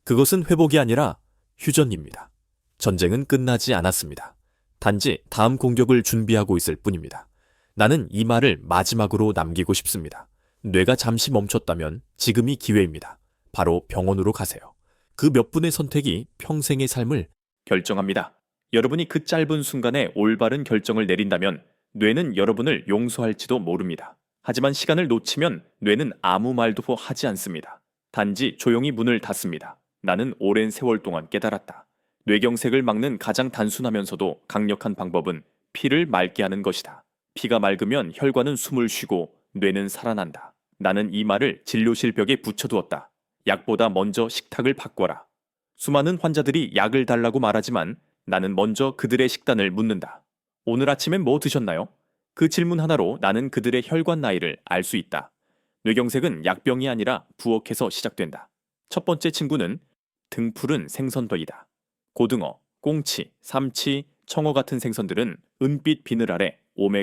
그것은 회복이 아니라 휴전입니다. 전쟁은 끝나지 않았습니다. 단지 다음 공격을 준비하고 있을 뿐입니다. 나는 이 말을 마지막으로 남기고 싶습니다. 뇌가 잠시 멈췄다면 지금이 기회입니다. 바로 병원으로 가세요. 그 몇 분의 선택이 평생의 삶을 결정합니다. 여러분이 그 짧은 순간에 올바른 결정을 내린다면 뇌는 여러분을 용서할지도 모릅니다. 하지만 시간을 놓치면 뇌는 아무 말도 하지 않습니다. 단지 조용히 문을 닫습니다. 나는 오랜 세월 동안 깨달았다. 뇌경색을 막는 가장 단순하면서도 강력한 방법은 피를 맑게 하는 것이다. 피가 맑으면 혈관은 숨을 쉬고 뇌는 살아난다. 나는 이 말을 진료실 벽에 붙여두었다. 약보다 먼저 식탁을 바꿔라. 수많은 환자들이 약을 달라고 말하지만 나는 먼저 그들의 식단을 묻는다. 오늘 아침엔 뭐 드셨나요? 그 질문 하나로 나는 그들의 혈관 나이를 알 수 있다. 뇌경색은 약병이 아니라 부엌에서 시작된다. 첫 번째 친구는 등푸른 생선더이다. 고등어, 꽁치, 삼치, 청어 같은 생선들은 은빛 비늘 아래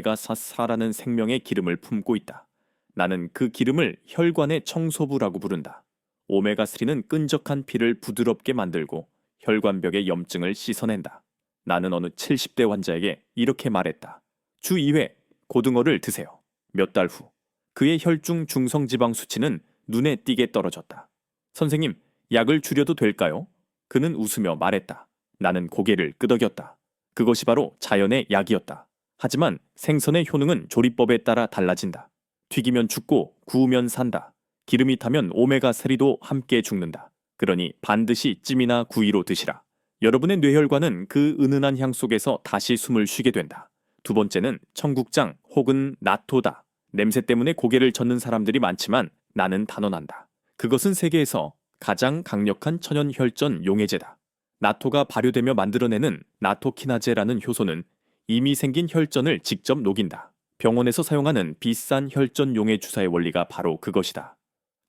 오메가4라는 생명의 기름을 품고 있다. 나는 그 기름을 혈관의 청소부라고 부른다. 오메가3는 끈적한 피를 부드럽게 만들고 혈관벽의 염증을 씻어낸다. 나는 어느 70대 환자에게 이렇게 말했다. 주 2회 고등어를 드세요. 몇 달 후 그의 혈중 중성지방 수치는 눈에 띄게 떨어졌다. 선생님, 약을 줄여도 될까요? 그는 웃으며 말했다. 나는 고개를 끄덕였다. 그것이 바로 자연의 약이었다. 하지만 생선의 효능은 조리법에 따라 달라진다. 튀기면 죽고 구우면 산다. 기름이 타면 오메가3도 함께 죽는다. 그러니 반드시 찜이나 구이로 드시라. 여러분의 뇌혈관은 그 은은한 향 속에서 다시 숨을 쉬게 된다. 두 번째는 청국장 혹은 나토다. 냄새 때문에 고개를 젓는 사람들이 많지만 나는 단언한다. 그것은 세계에서 가장 강력한 천연 혈전 용해제다. 나토가 발효되며 만들어내는 나토키나제라는 효소는 이미 생긴 혈전을 직접 녹인다. 병원에서 사용하는 비싼 혈전 용해 주사의 원리가 바로 그것이다.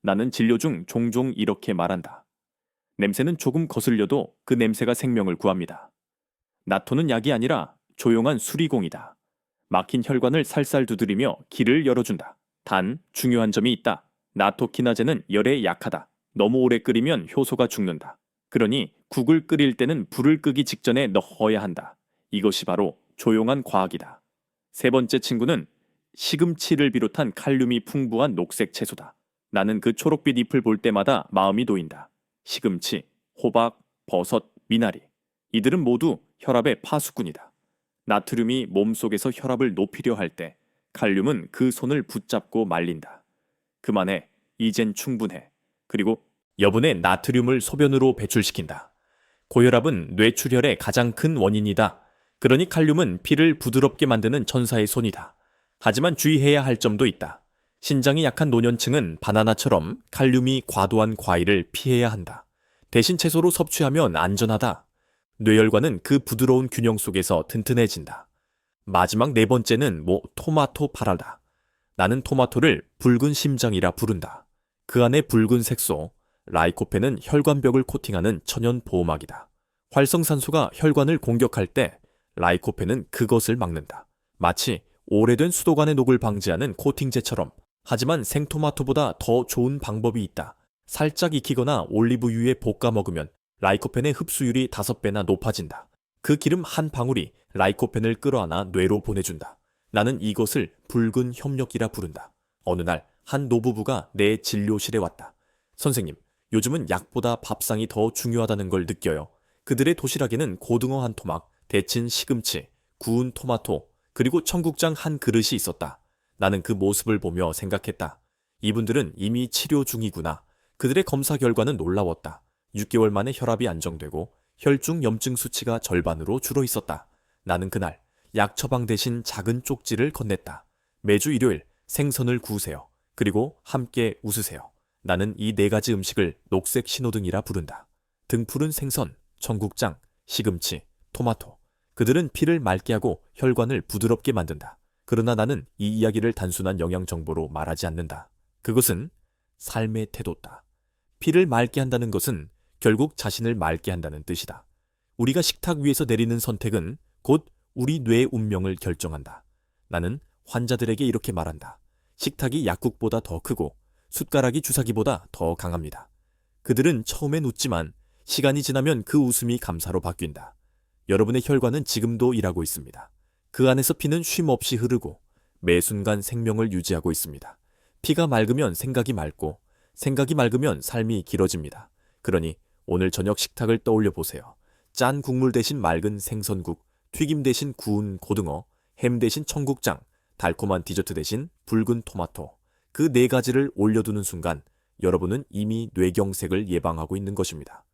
나는 진료 중 종종 이렇게 말한다. 냄새는 조금 거슬려도 그 냄새가 생명을 구합니다. 나토는 약이 아니라 조용한 수리공이다. 막힌 혈관을 살살 두드리며 길을 열어준다. 단, 중요한 점이 있다. 나토키나제는 열에 약하다. 너무 오래 끓이면 효소가 죽는다. 그러니 국을 끓일 때는 불을 끄기 직전에 넣어야 한다. 이것이 바로 조용한 과학이다. 세 번째 친구는 시금치를 비롯한 칼륨이 풍부한 녹색 채소다. 나는 그 초록빛 잎을 볼 때마다 마음이 놓인다. 시금치, 호박, 버섯, 미나리. 이들은 모두 혈압의 파수꾼이다. 나트륨이 몸속에서 혈압을 높이려 할 때 칼륨은 그 손을 붙잡고 말린다. 그만해. 이젠 충분해. 그리고 여분의 나트륨을 소변으로 배출시킨다. 고혈압은 뇌출혈의 가장 큰 원인이다. 그러니 칼륨은 피를 부드럽게 만드는 천사의 손이다. 하지만 주의해야 할 점도 있다. 신장이 약한 노년층은 바나나처럼 칼륨이 과도한 과일을 피해야 한다. 대신 채소로 섭취하면 안전하다. 뇌혈관은 그 부드러운 균형 속에서 튼튼해진다. 마지막 네 번째는 토마토 파라다. 나는 토마토를 붉은 심장이라 부른다. 그 안에 붉은 색소, 라이코펜은 혈관벽을 코팅하는 천연 보호막이다. 활성산소가 혈관을 공격할 때 라이코펜은 그것을 막는다. 마치 오래된 수도관의 녹을 방지하는 코팅제처럼. 하지만 생토마토보다 더 좋은 방법이 있다. 살짝 익히거나 올리브유에 볶아 먹으면 라이코펜의 흡수율이 5배나 높아진다. 그 기름 한 방울이 라이코펜을 끌어안아 뇌로 보내준다. 나는 이것을 붉은 협력이라 부른다. 어느 날 한 노부부가 내 진료실에 왔다. 선생님, 요즘은 약보다 밥상이 더 중요하다는 걸 느껴요. 그들의 도시락에는 고등어 한 토막, 데친 시금치, 구운 토마토, 그리고 청국장 한 그릇이 있었다. 나는 그 모습을 보며 생각했다. 이분들은 이미 치료 중이구나. 그들의 검사 결과는 놀라웠다. 6개월 만에 혈압이 안정되고 혈중 염증 수치가 절반으로 줄어 있었다. 나는 그날 약 처방 대신 작은 쪽지를 건넸다. 매주 일요일 생선을 구우세요. 그리고 함께 웃으세요. 나는 이 4가지 음식을 녹색 신호등이라 부른다. 등푸른 생선, 청국장, 시금치, 토마토. 그들은 피를 맑게 하고 혈관을 부드럽게 만든다. 그러나 나는 이 이야기를 단순한 영양 정보로 말하지 않는다. 그것은 삶의 태도다. 피를 맑게 한다는 것은 결국 자신을 맑게 한다는 뜻이다. 우리가 식탁 위에서 내리는 선택은 곧 우리 뇌의 운명을 결정한다. 나는 환자들에게 이렇게 말한다. 식탁이 약국보다 더 크고 숟가락이 주사기보다 더 강합니다. 그들은 처음엔 웃지만 시간이 지나면 그 웃음이 감사로 바뀐다. 여러분의 혈관은 지금도 일하고 있습니다. 그 안에서 피는 쉼 없이 흐르고 매 순간 생명을 유지하고 있습니다. 피가 맑으면 생각이 맑고 생각이 맑으면 삶이 길어집니다. 그러니 오늘 저녁 식탁을 떠올려 보세요. 짠 국물 대신 맑은 생선국, 튀김 대신 구운 고등어, 햄 대신 청국장, 달콤한 디저트 대신 붉은 토마토. 그 4가지를 올려두는 순간 여러분은 이미 뇌경색을 예방하고 있는 것입니다.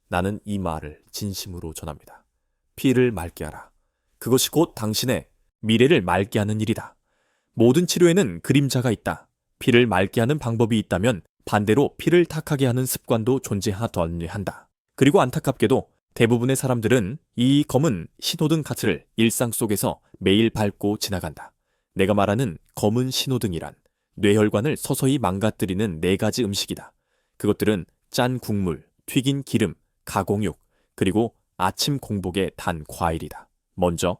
나는 이 말을 진심으로 전합니다. 피를 맑게 하라. 그것이 곧 당신의 미래를 맑게 하는 일이다. 모든 치료에는 그림자가 있다. 피를 맑게 하는 방법이 있다면 반대로 피를 탁하게 하는 습관도 존재하더니 한다. 그리고 안타깝게도 대부분의 사람들은 이 검은 신호등 카트를 일상 속에서 매일 밟고 지나간다. 내가 말하는 검은 신호등이란 뇌혈관을 서서히 망가뜨리는 4가지 음식이다. 그것들은 짠 국물, 튀긴 기름, 가공육, 그리고 아침 공복에 단 과일이다. 먼저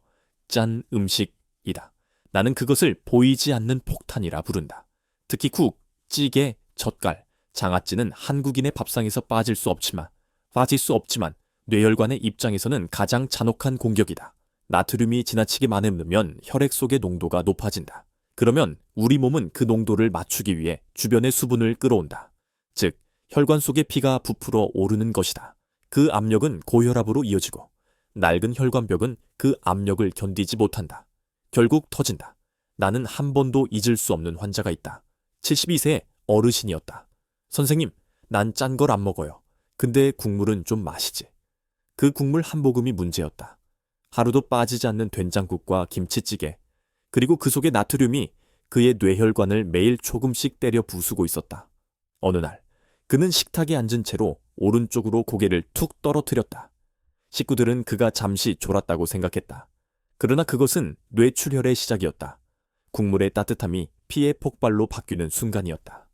짠 음식이다. 나는 그것을 보이지 않는 폭탄이라 부른다. 특히 국, 찌개, 젓갈, 장아찌는 한국인의 밥상에서 빠질 수 없지만 뇌혈관의 입장에서는 가장 잔혹한 공격이다. 나트륨이 지나치게 많으면 혈액 속의 농도가 높아진다. 그러면 우리 몸은 그 농도를 맞추기 위해 주변의 수분을 끌어온다. 즉, 혈관 속의 피가 부풀어 오르는 것이다. 그 압력은 고혈압으로 이어지고 낡은 혈관벽은 그 압력을 견디지 못한다. 결국 터진다. 나는 한 번도 잊을 수 없는 환자가 있다. 72세의 어르신이었다. 선생님, 난 짠 걸 안 먹어요. 근데 국물은 좀 마시지. 그 국물 한 모금이 문제였다. 하루도 빠지지 않는 된장국과 김치찌개, 그리고 그 속의 나트륨이 그의 뇌혈관을 매일 조금씩 때려 부수고 있었다. 어느 날, 그는 식탁에 앉은 채로 오른쪽으로 고개를 툭 떨어뜨렸다. 식구들은 그가 잠시 졸았다고 생각했다. 그러나 그것은 뇌출혈의 시작이었다. 국물의 따뜻함이 피의 폭발로 바뀌는 순간이었다.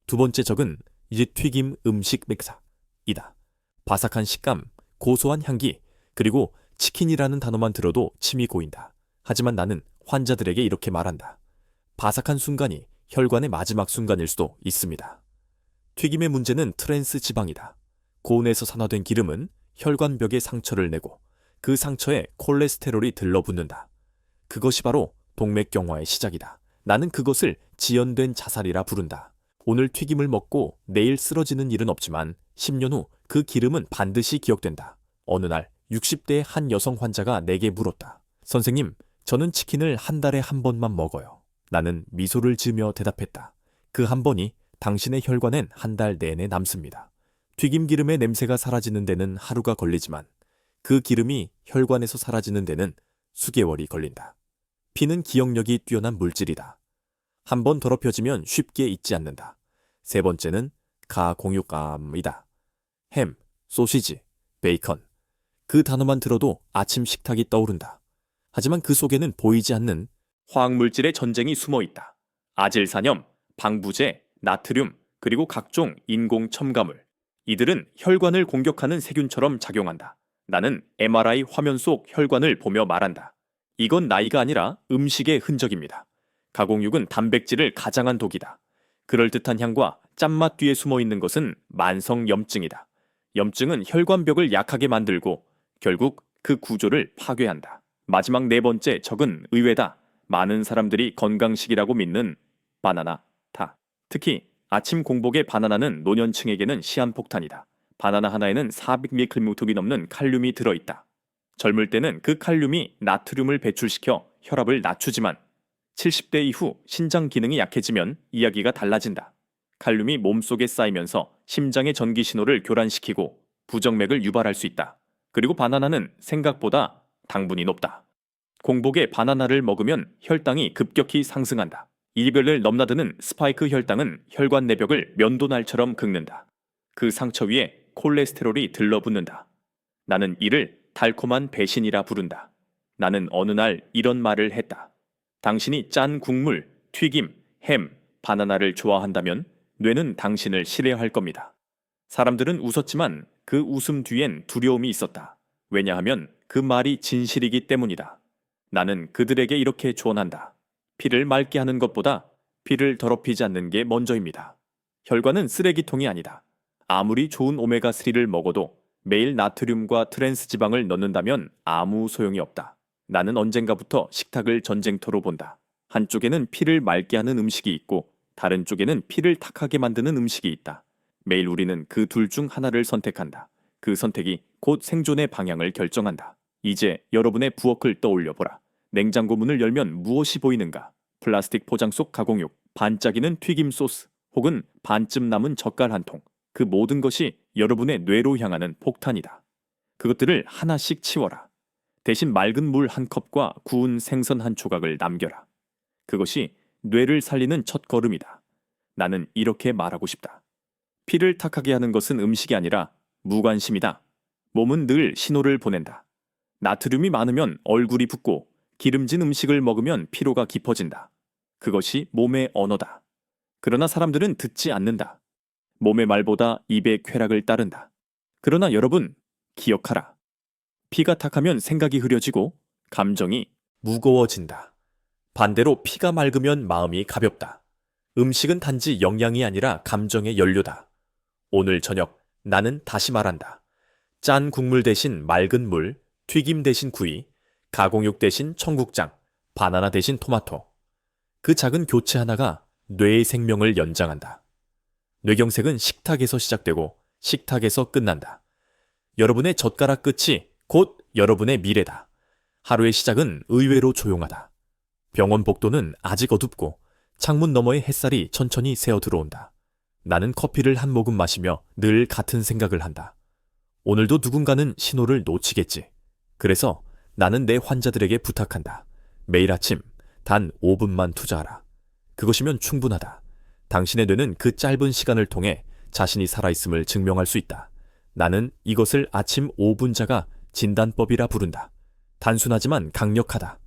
두 번째 적은 이제 튀김 음식 맥사이다. 바삭한 식감, 고소한 향기, 그리고 치킨이라는 단어만 들어도 침이 고인다. 하지만 나는 환자들에게 이렇게 말한다. 바삭한 순간이 혈관의 마지막 순간일 수도 있습니다. 튀김의 문제는 트랜스 지방이다. 고온에서 산화된 기름은 혈관벽에 상처를 내고 그 상처에 콜레스테롤이 들러붙는다. 그것이 바로 동맥경화의 시작이다. 나는 그것을 지연된 자살이라 부른다. 오늘 튀김을 먹고 내일 쓰러지는 일은 없지만 10년 후 그 기름은 반드시 기억된다. 어느 날 60대의 한 여성 환자가 내게 물었다. 선생님, 저는 치킨을 한 달에 한 번만 먹어요. 나는 미소를 지으며 대답했다. 그 한 번이 당신의 혈관엔 한 달 내내 남습니다. 튀김 기름의 냄새가 사라지는 데는 하루가 걸리지만 그 기름이 혈관에서 사라지는 데는 수개월이 걸린다. 피는 기억력이 뛰어난 물질이다. 한 번 더럽혀지면 쉽게 잊지 않는다. 세 번째는 가공육감이다. 햄, 소시지, 베이컨. 그 단어만 들어도 아침 식탁이 떠오른다. 하지만 그 속에는 보이지 않는 화학물질의 전쟁이 숨어 있다. 아질산염, 방부제, 나트륨, 그리고 각종 인공 첨가물. 이들은 혈관을 공격하는 세균처럼 작용한다. 나는 MRI 화면 속 혈관을 보며 말한다. 이건 나이가 아니라 음식의 흔적입니다. 가공육은 단백질을 가장한 독이다. 그럴듯한 향과 짠맛 뒤에 숨어 있는 것은 만성 염증이다. 염증은 혈관벽을 약하게 만들고 결국 그 구조를 파괴한다. 마지막 4번째 적은 의외다. 많은 사람들이 건강식이라고 믿는 바나나, 다. 특히 아침 공복의 바나나는 노년층에게는 시한폭탄이다. 바나나 하나에는 400mg이 넘는 칼륨이 들어있다. 젊을 때는 그 칼륨이 나트륨을 배출시켜 혈압을 낮추지만 70대 이후 신장 기능이 약해지면 이야기가 달라진다. 칼륨이 몸속에 쌓이면서 심장의 전기 신호를 교란시키고 부정맥을 유발할 수 있다. 그리고 바나나는 생각보다 당분이 높다. 공복에 바나나를 먹으면 혈당이 급격히 상승한다. 이별을 넘나드는 스파이크 혈당은 혈관 내벽을 면도날처럼 긁는다. 그 상처 위에 콜레스테롤이 들러붙는다. 나는 이를 달콤한 배신이라 부른다. 나는 어느 날 이런 말을 했다. 당신이 짠 국물, 튀김, 햄, 바나나를 좋아한다면 뇌는 당신을 신뢰할 겁니다. 사람들은 웃었지만 그 웃음 뒤엔 두려움이 있었다. 왜냐하면 그 말이 진실이기 때문이다. 나는 그들에게 이렇게 조언한다. 피를 맑게 하는 것보다 피를 더럽히지 않는 게 먼저입니다. 혈관은 쓰레기통이 아니다. 아무리 좋은 오메가3를 먹어도 매일 나트륨과 트랜스 지방을 넣는다면 아무 소용이 없다. 나는 언젠가부터 식탁을 전쟁터로 본다. 한쪽에는 피를 맑게 하는 음식이 있고 다른 쪽에는 피를 탁하게 만드는 음식이 있다. 매일 우리는 그 둘 중 하나를 선택한다. 그 선택이 곧 생존의 방향을 결정한다. 이제 여러분의 부엌을 떠올려 보라. 냉장고 문을 열면 무엇이 보이는가? 플라스틱 포장 속 가공육, 반짝이는 튀김 소스, 혹은 반쯤 남은 젓갈 한 통. 그 모든 것이 여러분의 뇌로 향하는 폭탄이다. 그것들을 하나씩 치워라. 대신 맑은 물 한 컵과 구운 생선 한 조각을 남겨라. 그것이 뇌를 살리는 첫 걸음이다. 나는 이렇게 말하고 싶다. 피를 탁하게 하는 것은 음식이 아니라 무관심이다. 몸은 늘 신호를 보낸다. 나트륨이 많으면 얼굴이 붓고 기름진 음식을 먹으면 피로가 깊어진다. 그것이 몸의 언어다. 그러나 사람들은 듣지 않는다. 몸의 말보다 입의 쾌락을 따른다. 그러나 여러분, 기억하라. 피가 탁하면 생각이 흐려지고 감정이 무거워진다. 반대로 피가 맑으면 마음이 가볍다. 음식은 단지 영양이 아니라 감정의 연료다. 오늘 저녁 나는 다시 말한다. 짠 국물 대신 맑은 물, 튀김 대신 구이, 가공육 대신 청국장, 바나나 대신 토마토. 그 작은 교체 하나가 뇌의 생명을 연장한다. 뇌경색은 식탁에서 시작되고 식탁에서 끝난다. 여러분의 젓가락 끝이 곧 여러분의 미래다. 하루의 시작은 의외로 조용하다. 병원 복도는 아직 어둡고 창문 너머의 햇살이 천천히 새어 들어온다. 나는 커피를 한 모금 마시며 늘 같은 생각을 한다. 오늘도 누군가는 신호를 놓치겠지. 그래서 나는 내 환자들에게 부탁한다. 매일 아침 단 5분만 투자하라. 그것이면 충분하다. 당신의 뇌는 그 짧은 시간을 통해 자신이 살아있음을 증명할 수 있다. 나는 이것을 아침 5분자가 진단법이라 부른다. 단순하지만 강력하다.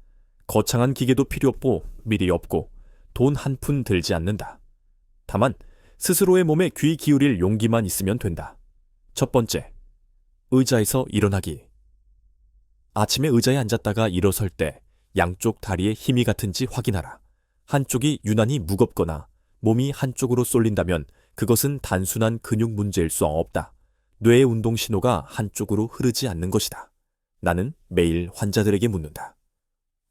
거창한 기계도 필요 없고 미리 없고 돈 한 푼 들지 않는다. 다만 스스로의 몸에 귀 기울일 용기만 있으면 된다. 첫 번째, 의자에서 일어나기. 아침에 의자에 앉았다가 일어설 때 양쪽 다리에 힘이 같은지 확인하라. 한쪽이 유난히 무겁거나 몸이 한쪽으로 쏠린다면 그것은 단순한 근육 문제일 수 없다. 뇌의 운동 신호가 한쪽으로 흐르지 않는 것이다. 나는 매일 환자들에게 묻는다.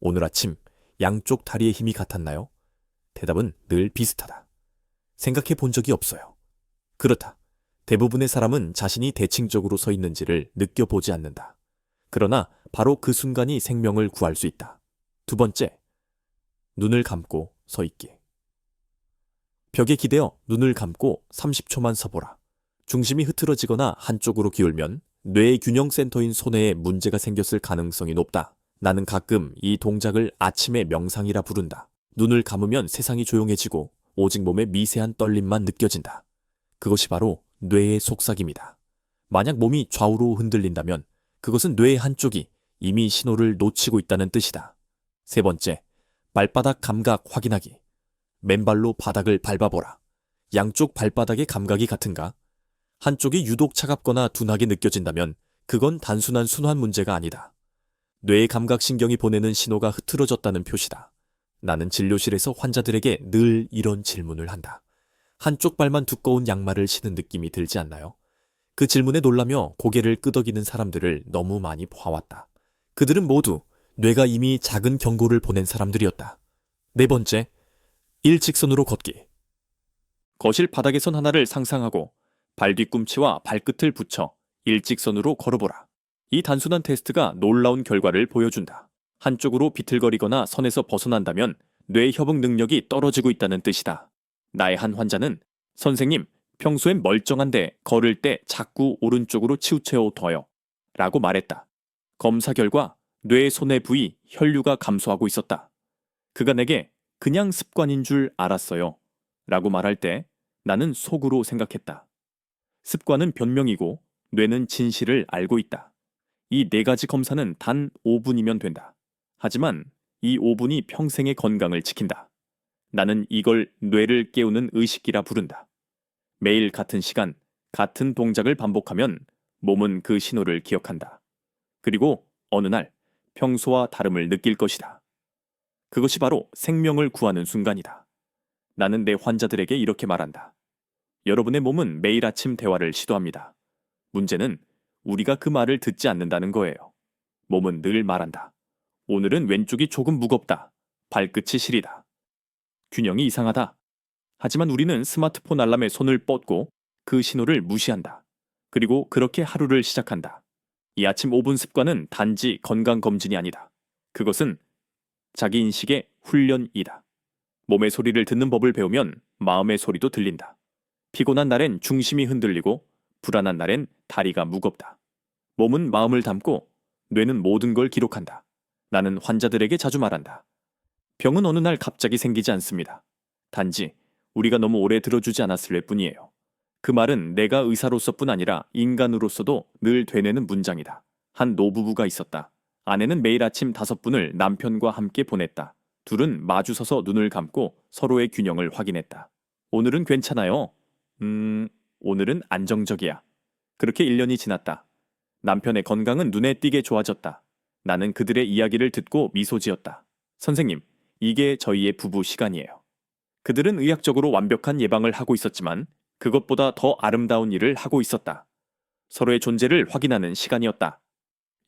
오늘 아침 양쪽 다리에 힘이 같았나요? 대답은 늘 비슷하다. 생각해 본 적이 없어요. 그렇다. 대부분의 사람은 자신이 대칭적으로 서 있는지를 느껴보지 않는다. 그러나 바로 그 순간이 생명을 구할 수 있다. 두 번째, 눈을 감고 서 있기. 벽에 기대어 눈을 감고 30초만 서보라. 중심이 흐트러지거나 한쪽으로 기울면 뇌의 균형센터인 손해에 문제가 생겼을 가능성이 높다. 나는 가끔 이 동작을 아침의 명상이라 부른다. 눈을 감으면 세상이 조용해지고 오직 몸의 미세한 떨림만 느껴진다. 그것이 바로 뇌의 속삭임이다. 만약 몸이 좌우로 흔들린다면 그것은 뇌의 한쪽이 이미 신호를 놓치고 있다는 뜻이다. 세 번째, 발바닥 감각 확인하기. 맨발로 바닥을 밟아보라. 양쪽 발바닥의 감각이 같은가? 한쪽이 유독 차갑거나 둔하게 느껴진다면 그건 단순한 순환 문제가 아니다. 뇌의 감각신경이 보내는 신호가 흐트러졌다는 표시다. 나는 진료실에서 환자들에게 늘 이런 질문을 한다. 한쪽 발만 두꺼운 양말을 신은 느낌이 들지 않나요? 그 질문에 놀라며 고개를 끄덕이는 사람들을 너무 많이 봐왔다. 그들은 모두 뇌가 이미 작은 경고를 보낸 사람들이었다. 네 번째, 일직선으로 걷기. 거실 바닥에선 하나를 상상하고 발 뒤꿈치와 발끝을 붙여 일직선으로 걸어보라. 이 단순한 테스트가 놀라운 결과를 보여준다. 한쪽으로 비틀거리거나 선에서 벗어난다면 뇌 협응 능력이 떨어지고 있다는 뜻이다. 나의 한 환자는 선생님, 평소엔 멀쩡한데 걸을 때 자꾸 오른쪽으로 치우쳐 둬요. 라고 말했다. 검사 결과 뇌 손해 부위 혈류가 감소하고 있었다. 그가 내게 그냥 습관인 줄 알았어요. 라고 말할 때 나는 속으로 생각했다. 습관은 변명이고 뇌는 진실을 알고 있다. 이 네 가지 검사는 단 5분이면 된다. 하지만 이 5분이 평생의 건강을 지킨다. 나는 이걸 뇌를 깨우는 의식이라 부른다. 매일 같은 시간, 같은 동작을 반복하면 몸은 그 신호를 기억한다. 그리고 어느 날 평소와 다름을 느낄 것이다. 그것이 바로 생명을 구하는 순간이다. 나는 내 환자들에게 이렇게 말한다. 여러분의 몸은 매일 아침 대화를 시도합니다. 문제는 우리가 그 말을 듣지 않는다는 거예요. 몸은 늘 말한다. 오늘은 왼쪽이 조금 무겁다. 발끝이 시리다. 균형이 이상하다. 하지만 우리는 스마트폰 알람에 손을 뻗고 그 신호를 무시한다. 그리고 그렇게 하루를 시작한다. 이 아침 5분 습관은 단지 건강검진이 아니다. 그것은 자기인식의 훈련이다. 몸의 소리를 듣는 법을 배우면 마음의 소리도 들린다. 피곤한 날엔 중심이 흔들리고 불안한 날엔 다리가 무겁다. 몸은 마음을 담고 뇌는 모든 걸 기록한다. 나는 환자들에게 자주 말한다. 병은 어느 날 갑자기 생기지 않습니다. 단지 우리가 너무 오래 들어주지 않았을 뿐이에요. 그 말은 내가 의사로서뿐 아니라 인간으로서도 늘 되뇌는 문장이다. 한 노부부가 있었다. 아내는 매일 아침 5분을 남편과 함께 보냈다. 둘은 마주서서 눈을 감고 서로의 균형을 확인했다. 오늘은 괜찮아요. 오늘은 안정적이야. 그렇게 1년이 지났다. 남편의 건강은 눈에 띄게 좋아졌다. 나는 그들의 이야기를 듣고 미소 지었다. 선생님, 이게 저희의 부부 시간이에요. 그들은 의학적으로 완벽한 예방을 하고 있었지만 그것보다 더 아름다운 일을 하고 있었다. 서로의 존재를 확인하는 시간이었다.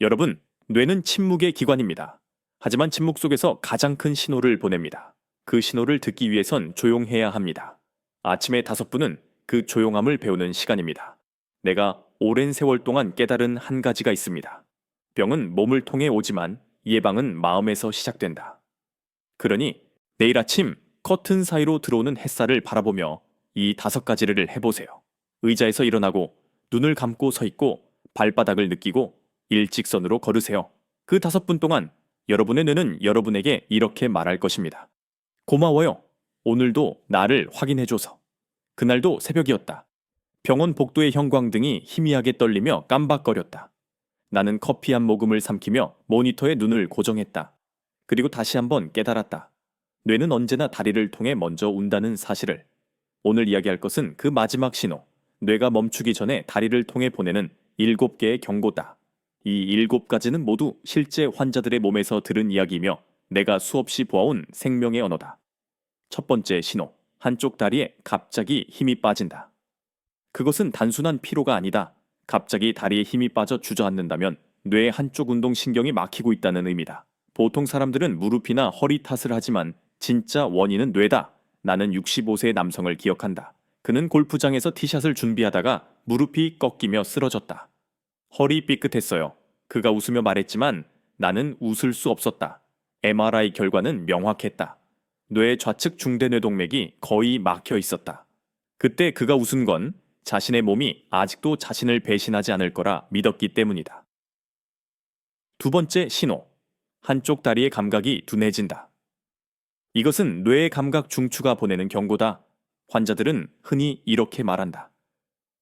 여러분, 뇌는 침묵의 기관입니다. 하지만 침묵 속에서 가장 큰 신호를 보냅니다. 그 신호를 듣기 위해선 조용해야 합니다. 아침의 5분은 그 조용함을 배우는 시간입니다. 내가 오랜 세월 동안 깨달은 한 가지가 있습니다. 병은 몸을 통해 오지만 예방은 마음에서 시작된다. 그러니 내일 아침 커튼 사이로 들어오는 햇살을 바라보며 이 5가지를 해보세요. 의자에서 일어나고 눈을 감고 서 있고 발바닥을 느끼고 일직선으로 걸으세요. 그 5분 동안 여러분의 뇌는 여러분에게 이렇게 말할 것입니다. 고마워요. 오늘도 나를 확인해줘서. 그날도 새벽이었다. 병원 복도의 형광등이 희미하게 떨리며 깜박거렸다. 나는 커피 한 모금을 삼키며 모니터에 눈을 고정했다. 그리고 다시 한번 깨달았다. 뇌는 언제나 다리를 통해 먼저 운다는 사실을. 오늘 이야기할 것은 그 마지막 신호, 뇌가 멈추기 전에 다리를 통해 보내는 7개의 경고다. 이 7가지는 모두 실제 환자들의 몸에서 들은 이야기이며 내가 수없이 보아온 생명의 언어다. 첫 번째 신호, 한쪽 다리에 갑자기 힘이 빠진다. 그것은 단순한 피로가 아니다. 갑자기 다리에 힘이 빠져 주저앉는다면 뇌의 한쪽 운동신경이 막히고 있다는 의미다. 보통 사람들은 무릎이나 허리 탓을 하지만 진짜 원인은 뇌다. 나는 65세의 남성을 기억한다. 그는 골프장에서 티샷을 준비하다가 무릎이 꺾이며 쓰러졌다. 허리 삐끗했어요. 그가 웃으며 말했지만 나는 웃을 수 없었다. MRI 결과는 명확했다. 뇌 좌측 중대뇌동맥이 거의 막혀 있었다. 그때 그가 웃은 건 자신의 몸이 아직도 자신을 배신하지 않을 거라 믿었기 때문이다. 두 번째 신호. 한쪽 다리의 감각이 둔해진다. 이것은 뇌의 감각 중추가 보내는 경고다. 환자들은 흔히 이렇게 말한다.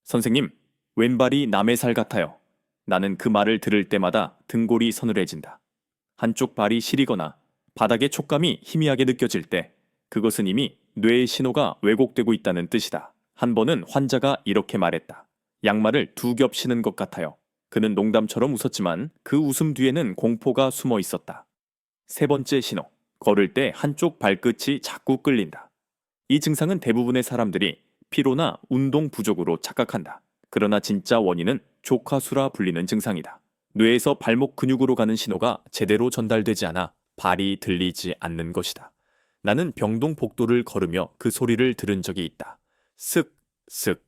선생님, 왼발이 남의 살 같아요. 나는 그 말을 들을 때마다 등골이 서늘해진다. 한쪽 발이 시리거나 바닥의 촉감이 희미하게 느껴질 때 그것은 이미 뇌의 신호가 왜곡되고 있다는 뜻이다. 한 번은 환자가 이렇게 말했다. 양말을 2겹 신은 것 같아요. 그는 농담처럼 웃었지만 그 웃음 뒤에는 공포가 숨어 있었다. 세 번째 신호. 걸을 때 한쪽 발끝이 자꾸 끌린다. 이 증상은 대부분의 사람들이 피로나 운동 부족으로 착각한다. 그러나 진짜 원인은 족하수라 불리는 증상이다. 뇌에서 발목 근육으로 가는 신호가 제대로 전달되지 않아 발이 들리지 않는 것이다. 나는 병동 복도를 걸으며 그 소리를 들은 적이 있다. 쓱, 쓱.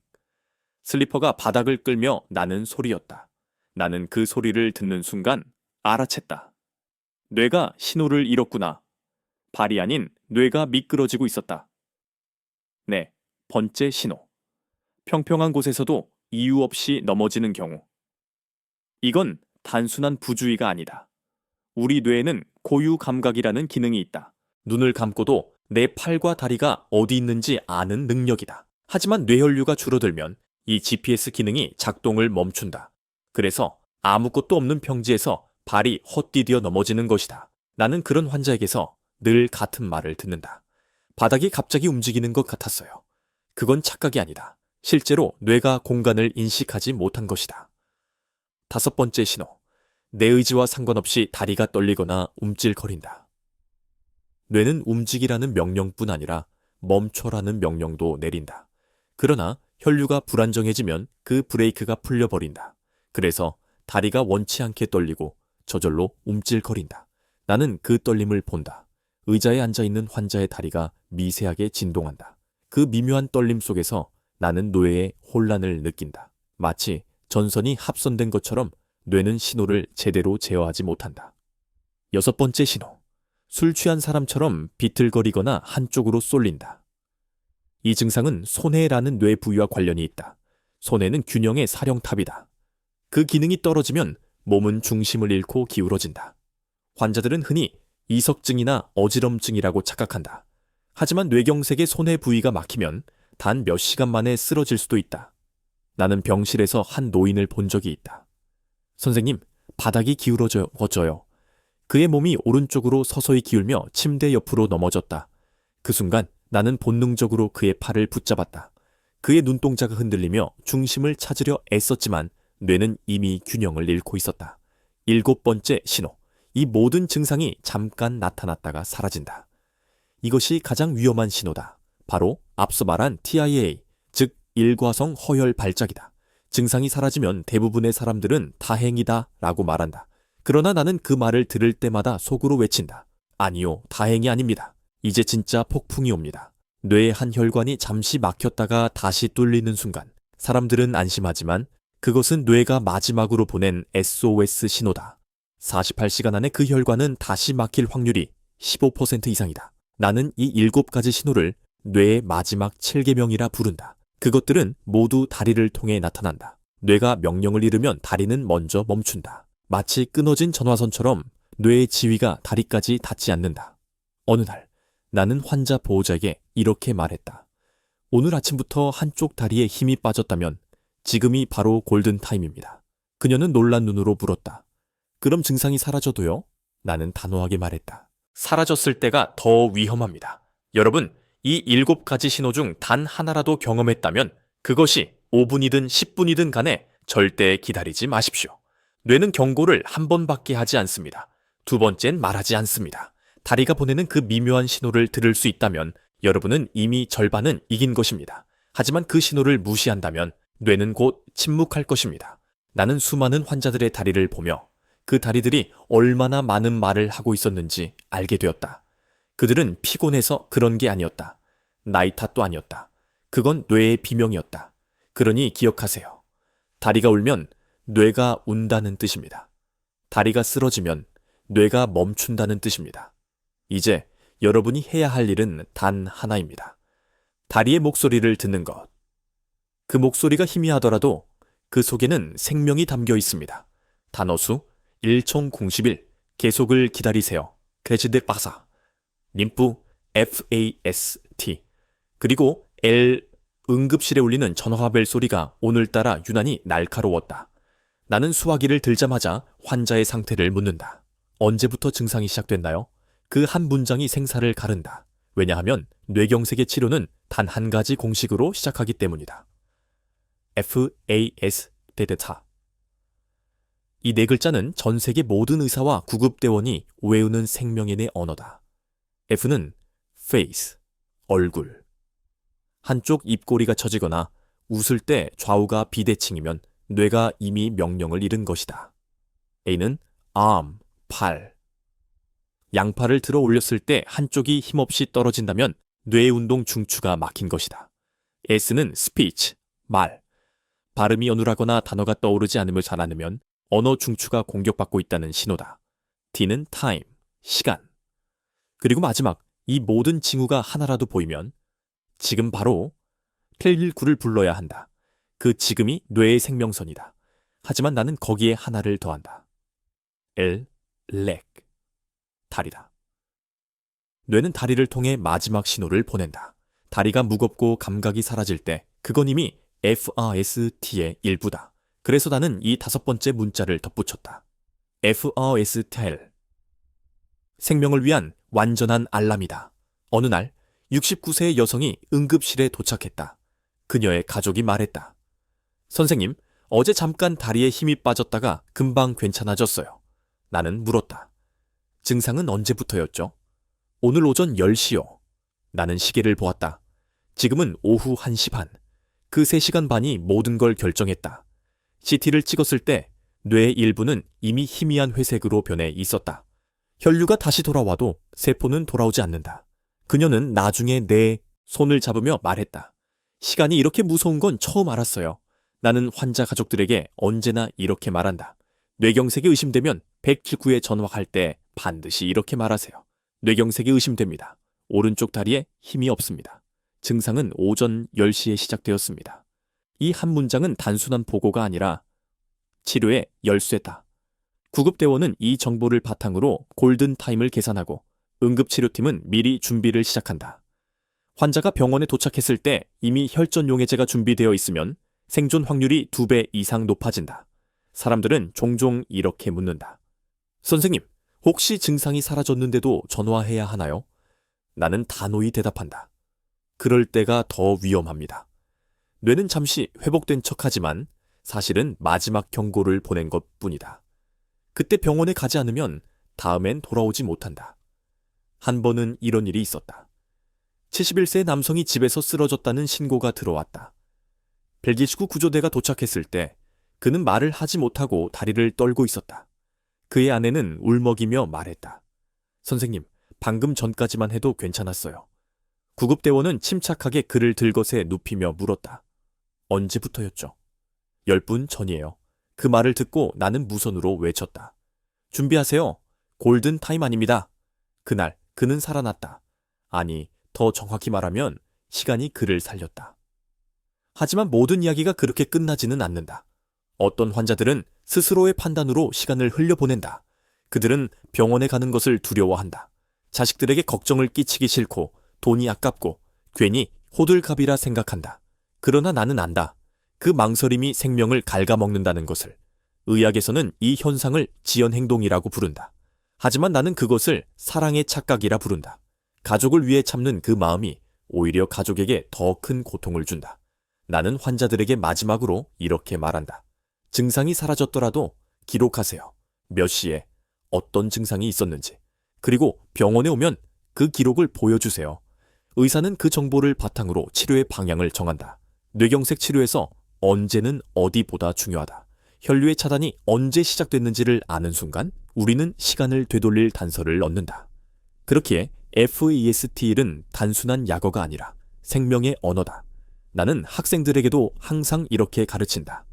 슬리퍼가 바닥을 끌며 나는 소리였다. 나는 그 소리를 듣는 순간 알아챘다. 뇌가 신호를 잃었구나. 발이 아닌 뇌가 미끄러지고 있었다. 네, 번째 신호. 평평한 곳에서도 이유 없이 넘어지는 경우. 이건 단순한 부주의가 아니다. 우리 뇌에는 고유 감각이라는 기능이 있다. 눈을 감고도 내 팔과 다리가 어디 있는지 아는 능력이다. 하지만 뇌혈류가 줄어들면 이 GPS 기능이 작동을 멈춘다. 그래서 아무것도 없는 평지에서 발이 헛디디어 넘어지는 것이다. 나는 그런 환자에게서 늘 같은 말을 듣는다. 바닥이 갑자기 움직이는 것 같았어요. 그건 착각이 아니다. 실제로 뇌가 공간을 인식하지 못한 것이다. 다섯 번째 신호. 내 의지와 상관없이 다리가 떨리거나 움찔거린다. 뇌는 움직이라는 명령뿐 아니라 멈춰라는 명령도 내린다. 그러나 혈류가 불안정해지면 그 브레이크가 풀려버린다. 그래서 다리가 원치 않게 떨리고 저절로 움찔거린다. 나는 그 떨림을 본다. 의자에 앉아있는 환자의 다리가 미세하게 진동한다. 그 미묘한 떨림 속에서 나는 뇌의 혼란을 느낀다. 마치 전선이 합선된 것처럼 뇌는 신호를 제대로 제어하지 못한다. 여섯 번째 신호. 술 취한 사람처럼 비틀거리거나 한쪽으로 쏠린다. 이 증상은 손해라는 뇌 부위와 관련이 있다. 손해는 균형의 사령탑이다. 그 기능이 떨어지면 몸은 중심을 잃고 기울어진다. 환자들은 흔히 이석증이나 어지럼증이라고 착각한다. 하지만 뇌경색의 손해 부위가 막히면 단 몇 시간 만에 쓰러질 수도 있다. 나는 병실에서 한 노인을 본 적이 있다. 선생님, 바닥이 기울어져요. 그의 몸이 오른쪽으로 서서히 기울며 침대 옆으로 넘어졌다. 그 순간 나는 본능적으로 그의 팔을 붙잡았다. 그의 눈동자가 흔들리며 중심을 찾으려 애썼지만 뇌는 이미 균형을 잃고 있었다. 일곱 번째 신호. 이 모든 증상이 잠깐 나타났다가 사라진다. 이것이 가장 위험한 신호다. 바로 앞서 말한 TIA, 즉 일과성 허혈 발작이다. 증상이 사라지면 대부분의 사람들은 다행이다 라고 말한다. 그러나 나는 그 말을 들을 때마다 속으로 외친다. 아니요, 다행이 아닙니다. 이제 진짜 폭풍이 옵니다. 뇌의 한 혈관이 잠시 막혔다가 다시 뚫리는 순간 사람들은 안심하지만 그것은 뇌가 마지막으로 보낸 SOS 신호다. 48시간 안에 그 혈관은 다시 막힐 확률이 15% 이상이다. 나는 이 7가지 신호를 뇌의 마지막 7계명이라 부른다. 그것들은 모두 다리를 통해 나타난다. 뇌가 명령을 잃으면 다리는 먼저 멈춘다. 마치 끊어진 전화선처럼 뇌의 지휘가 다리까지 닿지 않는다. 어느 날 나는 환자 보호자에게 이렇게 말했다. 오늘 아침부터 한쪽 다리에 힘이 빠졌다면 지금이 바로 골든타임입니다. 그녀는 놀란 눈으로 물었다. 그럼 증상이 사라져도요? 나는 단호하게 말했다. 사라졌을 때가 더 위험합니다. 여러분, 이 7가지 신호 중 단 하나라도 경험했다면 그것이 5분이든 10분이든 간에 절대 기다리지 마십시오. 뇌는 경고를 한 번밖에 하지 않습니다. 두 번째는 말하지 않습니다. 다리가 보내는 그 미묘한 신호를 들을 수 있다면 여러분은 이미 절반은 이긴 것입니다. 하지만 그 신호를 무시한다면 뇌는 곧 침묵할 것입니다. 나는 수많은 환자들의 다리를 보며 그 다리들이 얼마나 많은 말을 하고 있었는지 알게 되었다. 그들은 피곤해서 그런 게 아니었다. 나이 탓도 아니었다. 그건 뇌의 비명이었다. 그러니 기억하세요. 다리가 울면 뇌가 운다는 뜻입니다. 다리가 쓰러지면 뇌가 멈춘다는 뜻입니다. 이제 여러분이 해야 할 일은 단 하나입니다. 다리의 목소리를 듣는 것. 그 목소리가 희미하더라도 그 속에는 생명이 담겨 있습니다. 단어수 1001, 계속을 기다리세요. 크레지데 빠사, 님프 FAST, 그리고 L, 응급실에 울리는 전화벨 소리가 오늘따라 유난히 날카로웠다. 나는 수화기를 들자마자 환자의 상태를 묻는다. 언제부터 증상이 시작됐나요? 그 한 문장이 생사를 가른다. 왜냐하면 뇌경색의 치료는 단 한 가지 공식으로 시작하기 때문이다. FAS, 데데타. 이 네 글자는 전 세계 모든 의사와 구급대원이 외우는 생명인의 언어다. F는 face, 얼굴. 한쪽 입꼬리가 처지거나 웃을 때 좌우가 비대칭이면 뇌가 이미 명령을 잃은 것이다. A는 arm, 팔. 양팔을 들어 올렸을 때 한쪽이 힘없이 떨어진다면 뇌의 운동 중추가 막힌 것이다. S는 speech, 말. 발음이 어눌하거나 단어가 떠오르지 않음을 잘 않으면 언어 중추가 공격받고 있다는 신호다. T는 time, 시간. 그리고 마지막 이 모든 징후가 하나라도 보이면 지금 바로 119를 불러야 한다. 그 지금이 뇌의 생명선이다. 하지만 나는 거기에 하나를 더한다. 렉. 다리다. 뇌는 다리를 통해 마지막 신호를 보낸다. 다리가 무겁고 감각이 사라질 때 그건 이미 FRST의 일부다. 그래서 나는 이 5번째 문자를 덧붙였다. FRST. 생명을 위한 완전한 알람이다. 어느 날 69세의 여성이 응급실에 도착했다. 그녀의 가족이 말했다. 선생님, 어제 잠깐 다리에 힘이 빠졌다가 금방 괜찮아졌어요. 나는 물었다. 증상은 언제부터였죠? 오늘 오전 10시요. 나는 시계를 보았다. 지금은 오후 1시 반. 그 3시간 반이 모든 걸 결정했다. CT를 찍었을 때 뇌의 일부는 이미 희미한 회색으로 변해 있었다. 혈류가 다시 돌아와도 세포는 돌아오지 않는다. 그녀는 나중에 내 손을 잡으며 말했다. 시간이 이렇게 무서운 건 처음 알았어요. 나는 환자 가족들에게 언제나 이렇게 말한다. 뇌경색이 의심되면 119에 전화할 때 반드시 이렇게 말하세요. 뇌경색이 의심됩니다. 오른쪽 다리에 힘이 없습니다. 증상은 오전 10시에 시작되었습니다. 이 한 문장은 단순한 보고가 아니라 치료의 열쇠다. 구급대원은 이 정보를 바탕으로 골든타임을 계산하고 응급치료팀은 미리 준비를 시작한다. 환자가 병원에 도착했을 때 이미 혈전용해제가 준비되어 있으면 생존 확률이 2배 이상 높아진다. 사람들은 종종 이렇게 묻는다. 선생님, 혹시 증상이 사라졌는데도 전화해야 하나요? 나는 단호히 대답한다. 그럴 때가 더 위험합니다. 뇌는 잠시 회복된 척하지만 사실은 마지막 경고를 보낸 것뿐이다. 그때 병원에 가지 않으면 다음엔 돌아오지 못한다. 한 번은 이런 일이 있었다. 71세 남성이 집에서 쓰러졌다는 신고가 들어왔다. 129 구조대가 도착했을 때 그는 말을 하지 못하고 다리를 떨고 있었다. 그의 아내는 울먹이며 말했다. 선생님, 방금 전까지만 해도 괜찮았어요. 구급대원은 침착하게 그를 들것에 눕히며 물었다. 언제부터였죠? 10분 전이에요. 그 말을 듣고 나는 무선으로 외쳤다. 준비하세요. 골든타임 아닙니다. 그날 그는 살아났다. 아니, 더 정확히 말하면 시간이 그를 살렸다. 하지만 모든 이야기가 그렇게 끝나지는 않는다. 어떤 환자들은 스스로의 판단으로 시간을 흘려보낸다. 그들은 병원에 가는 것을 두려워한다. 자식들에게 걱정을 끼치기 싫고 돈이 아깝고 괜히 호들갑이라 생각한다. 그러나 나는 안다. 그 망설임이 생명을 갉아먹는다는 것을. 의학에서는 이 현상을 지연행동이라고 부른다. 하지만 나는 그것을 사랑의 착각이라 부른다. 가족을 위해 참는 그 마음이 오히려 가족에게 더 큰 고통을 준다. 나는 환자들에게 마지막으로 이렇게 말한다. 증상이 사라졌더라도 기록하세요. 몇 시에 어떤 증상이 있었는지. 그리고 병원에 오면 그 기록을 보여주세요. 의사는 그 정보를 바탕으로 치료의 방향을 정한다. 뇌경색 치료에서 언제는 어디보다 중요하다. 혈류의 차단이 언제 시작됐는지를 아는 순간 우리는 시간을 되돌릴 단서를 얻는다. 그렇기에 FEST는 단순한 약어가 아니라 생명의 언어다. 나는 학생들에게도 항상 이렇게 가르친다.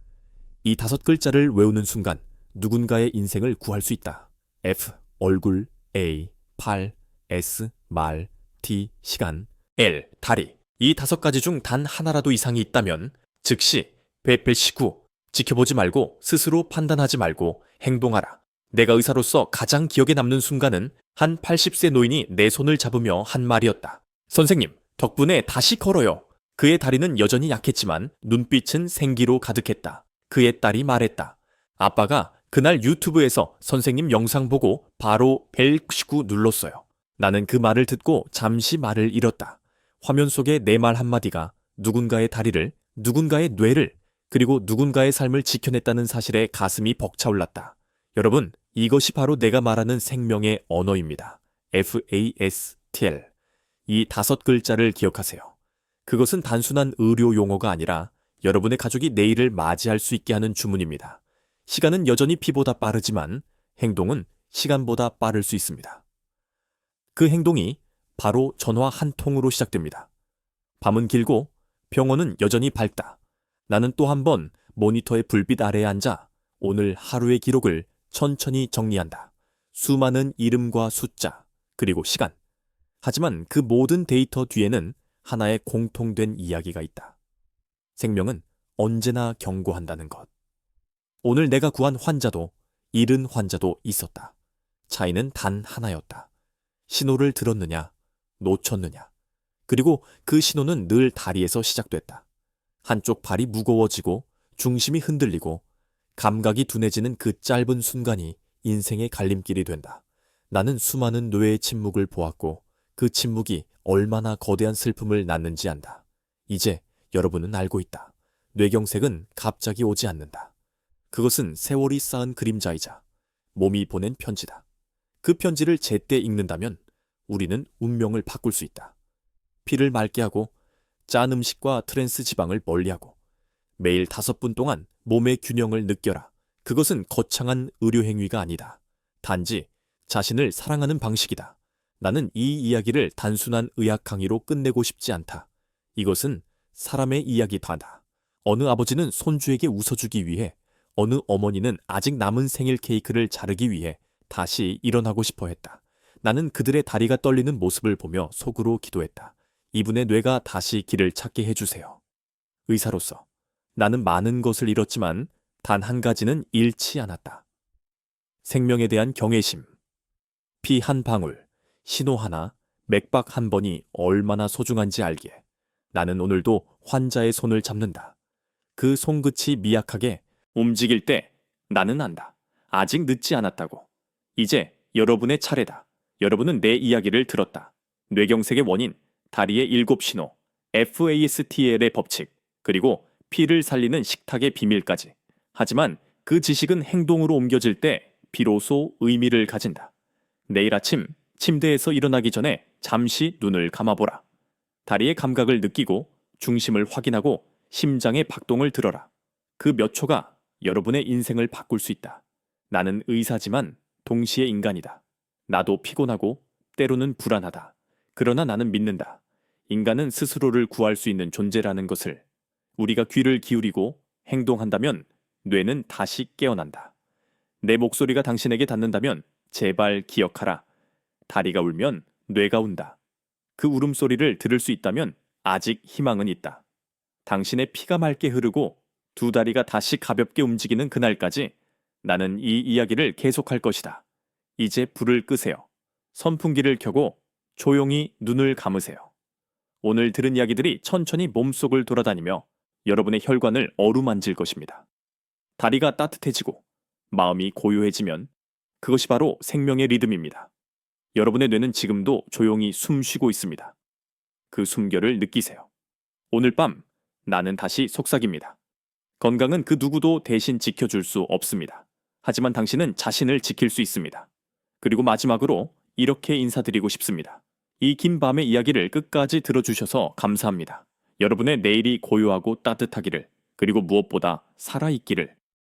이 5글자를 외우는 순간 누군가의 인생을 구할 수 있다. F, 얼굴, A, 팔, S, 말, T, 시간, L, 다리. 이 5가지 중 단 하나라도 이상이 있다면 즉시 189, 지켜보지 말고 스스로 판단하지 말고 행동하라. 내가 의사로서 가장 기억에 남는 순간은 한 80세 노인이 내 손을 잡으며 한 말이었다. 선생님, 덕분에 다시 걸어요. 그의 다리는 여전히 약했지만 눈빛은 생기로 가득했다. 그의 딸이 말했다. 아빠가 그날 유튜브에서 선생님 영상 보고 바로 벨19 눌렀어요. 나는 그 말을 듣고 잠시 말을 잃었다. 화면 속의 내 말 한마디가 누군가의 다리를, 누군가의 뇌를, 그리고 누군가의 삶을 지켜냈다는 사실에 가슴이 벅차올랐다. 여러분, 이것이 바로 내가 말하는 생명의 언어입니다. FASTL. 이 5글자를 기억하세요. 그것은 단순한 의료 용어가 아니라 여러분의 가족이 내일을 맞이할 수 있게 하는 주문입니다. 시간은 여전히 피보다 빠르지만 행동은 시간보다 빠를 수 있습니다. 그 행동이 바로 전화 한 통으로 시작됩니다. 밤은 길고 병원은 여전히 밝다. 나는 또 한 번 모니터의 불빛 아래에 앉아 오늘 하루의 기록을 천천히 정리한다. 수많은 이름과 숫자, 그리고 시간. 하지만 그 모든 데이터 뒤에는 하나의 공통된 이야기가 있다. 생명은 언제나 경고한다는 것. 오늘 내가 구한 환자도 잃은 환자도 있었다. 차이는 단 하나였다. 신호를 들었느냐, 놓쳤느냐. 그리고 그 신호는 늘 다리에서 시작됐다. 한쪽 발이 무거워지고 중심이 흔들리고 감각이 둔해지는 그 짧은 순간이 인생의 갈림길이 된다. 나는 수많은 뇌의 침묵을 보았고 그 침묵이 얼마나 거대한 슬픔을 낳는지 안다. 이제 여러분은 알고 있다. 뇌경색은 갑자기 오지 않는다. 그것은 세월이 쌓은 그림자이자 몸이 보낸 편지다. 그 편지를 제때 읽는다면 우리는 운명을 바꿀 수 있다. 피를 맑게 하고 짠 음식과 트랜스 지방을 멀리하고 매일 5분 동안 몸의 균형을 느껴라. 그것은 거창한 의료 행위가 아니다. 단지 자신을 사랑하는 방식이다. 나는 이 이야기를 단순한 의학 강의로 끝내고 싶지 않다. 이것은 사람의 이야기다. 어느 아버지는 손주에게 웃어주기 위해, 어느 어머니는 아직 남은 생일 케이크를 자르기 위해 다시 일어나고 싶어 했다. 나는 그들의 다리가 떨리는 모습을 보며 속으로 기도했다. 이분의 뇌가 다시 길을 찾게 해주세요. 의사로서 나는 많은 것을 잃었지만 단 한 가지는 잃지 않았다. 생명에 대한 경외심. 피 한 방울, 신호 하나, 맥박 한 번이 얼마나 소중한지 알기에 나는 오늘도 환자의 손을 잡는다. 그 손끝이 미약하게 움직일 때 나는 안다. 아직 늦지 않았다고. 이제 여러분의 차례다. 여러분은 내 이야기를 들었다. 뇌경색의 원인, 다리의 7신호, FASTL의 법칙, 그리고 피를 살리는 식탁의 비밀까지. 하지만 그 지식은 행동으로 옮겨질 때 비로소 의미를 가진다. 내일 아침 침대에서 일어나기 전에 잠시 눈을 감아보라. 다리의 감각을 느끼고 중심을 확인하고 심장의 박동을 들어라. 그 몇 초가 여러분의 인생을 바꿀 수 있다. 나는 의사지만 동시에 인간이다. 나도 피곤하고 때로는 불안하다. 그러나 나는 믿는다. 인간은 스스로를 구할 수 있는 존재라는 것을. 우리가 귀를 기울이고 행동한다면 뇌는 다시 깨어난다. 내 목소리가 당신에게 닿는다면 제발 기억하라. 다리가 울면 뇌가 운다. 그 울음소리를 들을 수 있다면 아직 희망은 있다. 당신의 피가 맑게 흐르고 두 다리가 다시 가볍게 움직이는 그날까지 나는 이 이야기를 계속할 것이다. 이제 불을 끄세요. 선풍기를 켜고 조용히 눈을 감으세요. 오늘 들은 이야기들이 천천히 몸속을 돌아다니며 여러분의 혈관을 어루만질 것입니다. 다리가 따뜻해지고 마음이 고요해지면 그것이 바로 생명의 리듬입니다. 여러분의 뇌는 지금도 조용히 숨 쉬고 있습니다. 그 숨결을 느끼세요. 오늘 밤 나는 다시 속삭입니다. 건강은 그 누구도 대신 지켜줄 수 없습니다. 하지만 당신은 자신을 지킬 수 있습니다. 그리고 마지막으로 이렇게 인사드리고 싶습니다. 이 긴 밤의 이야기를 끝까지 들어주셔서 감사합니다. 여러분의 내일이 고요하고 따뜻하기를, 그리고 무엇보다 살아있기를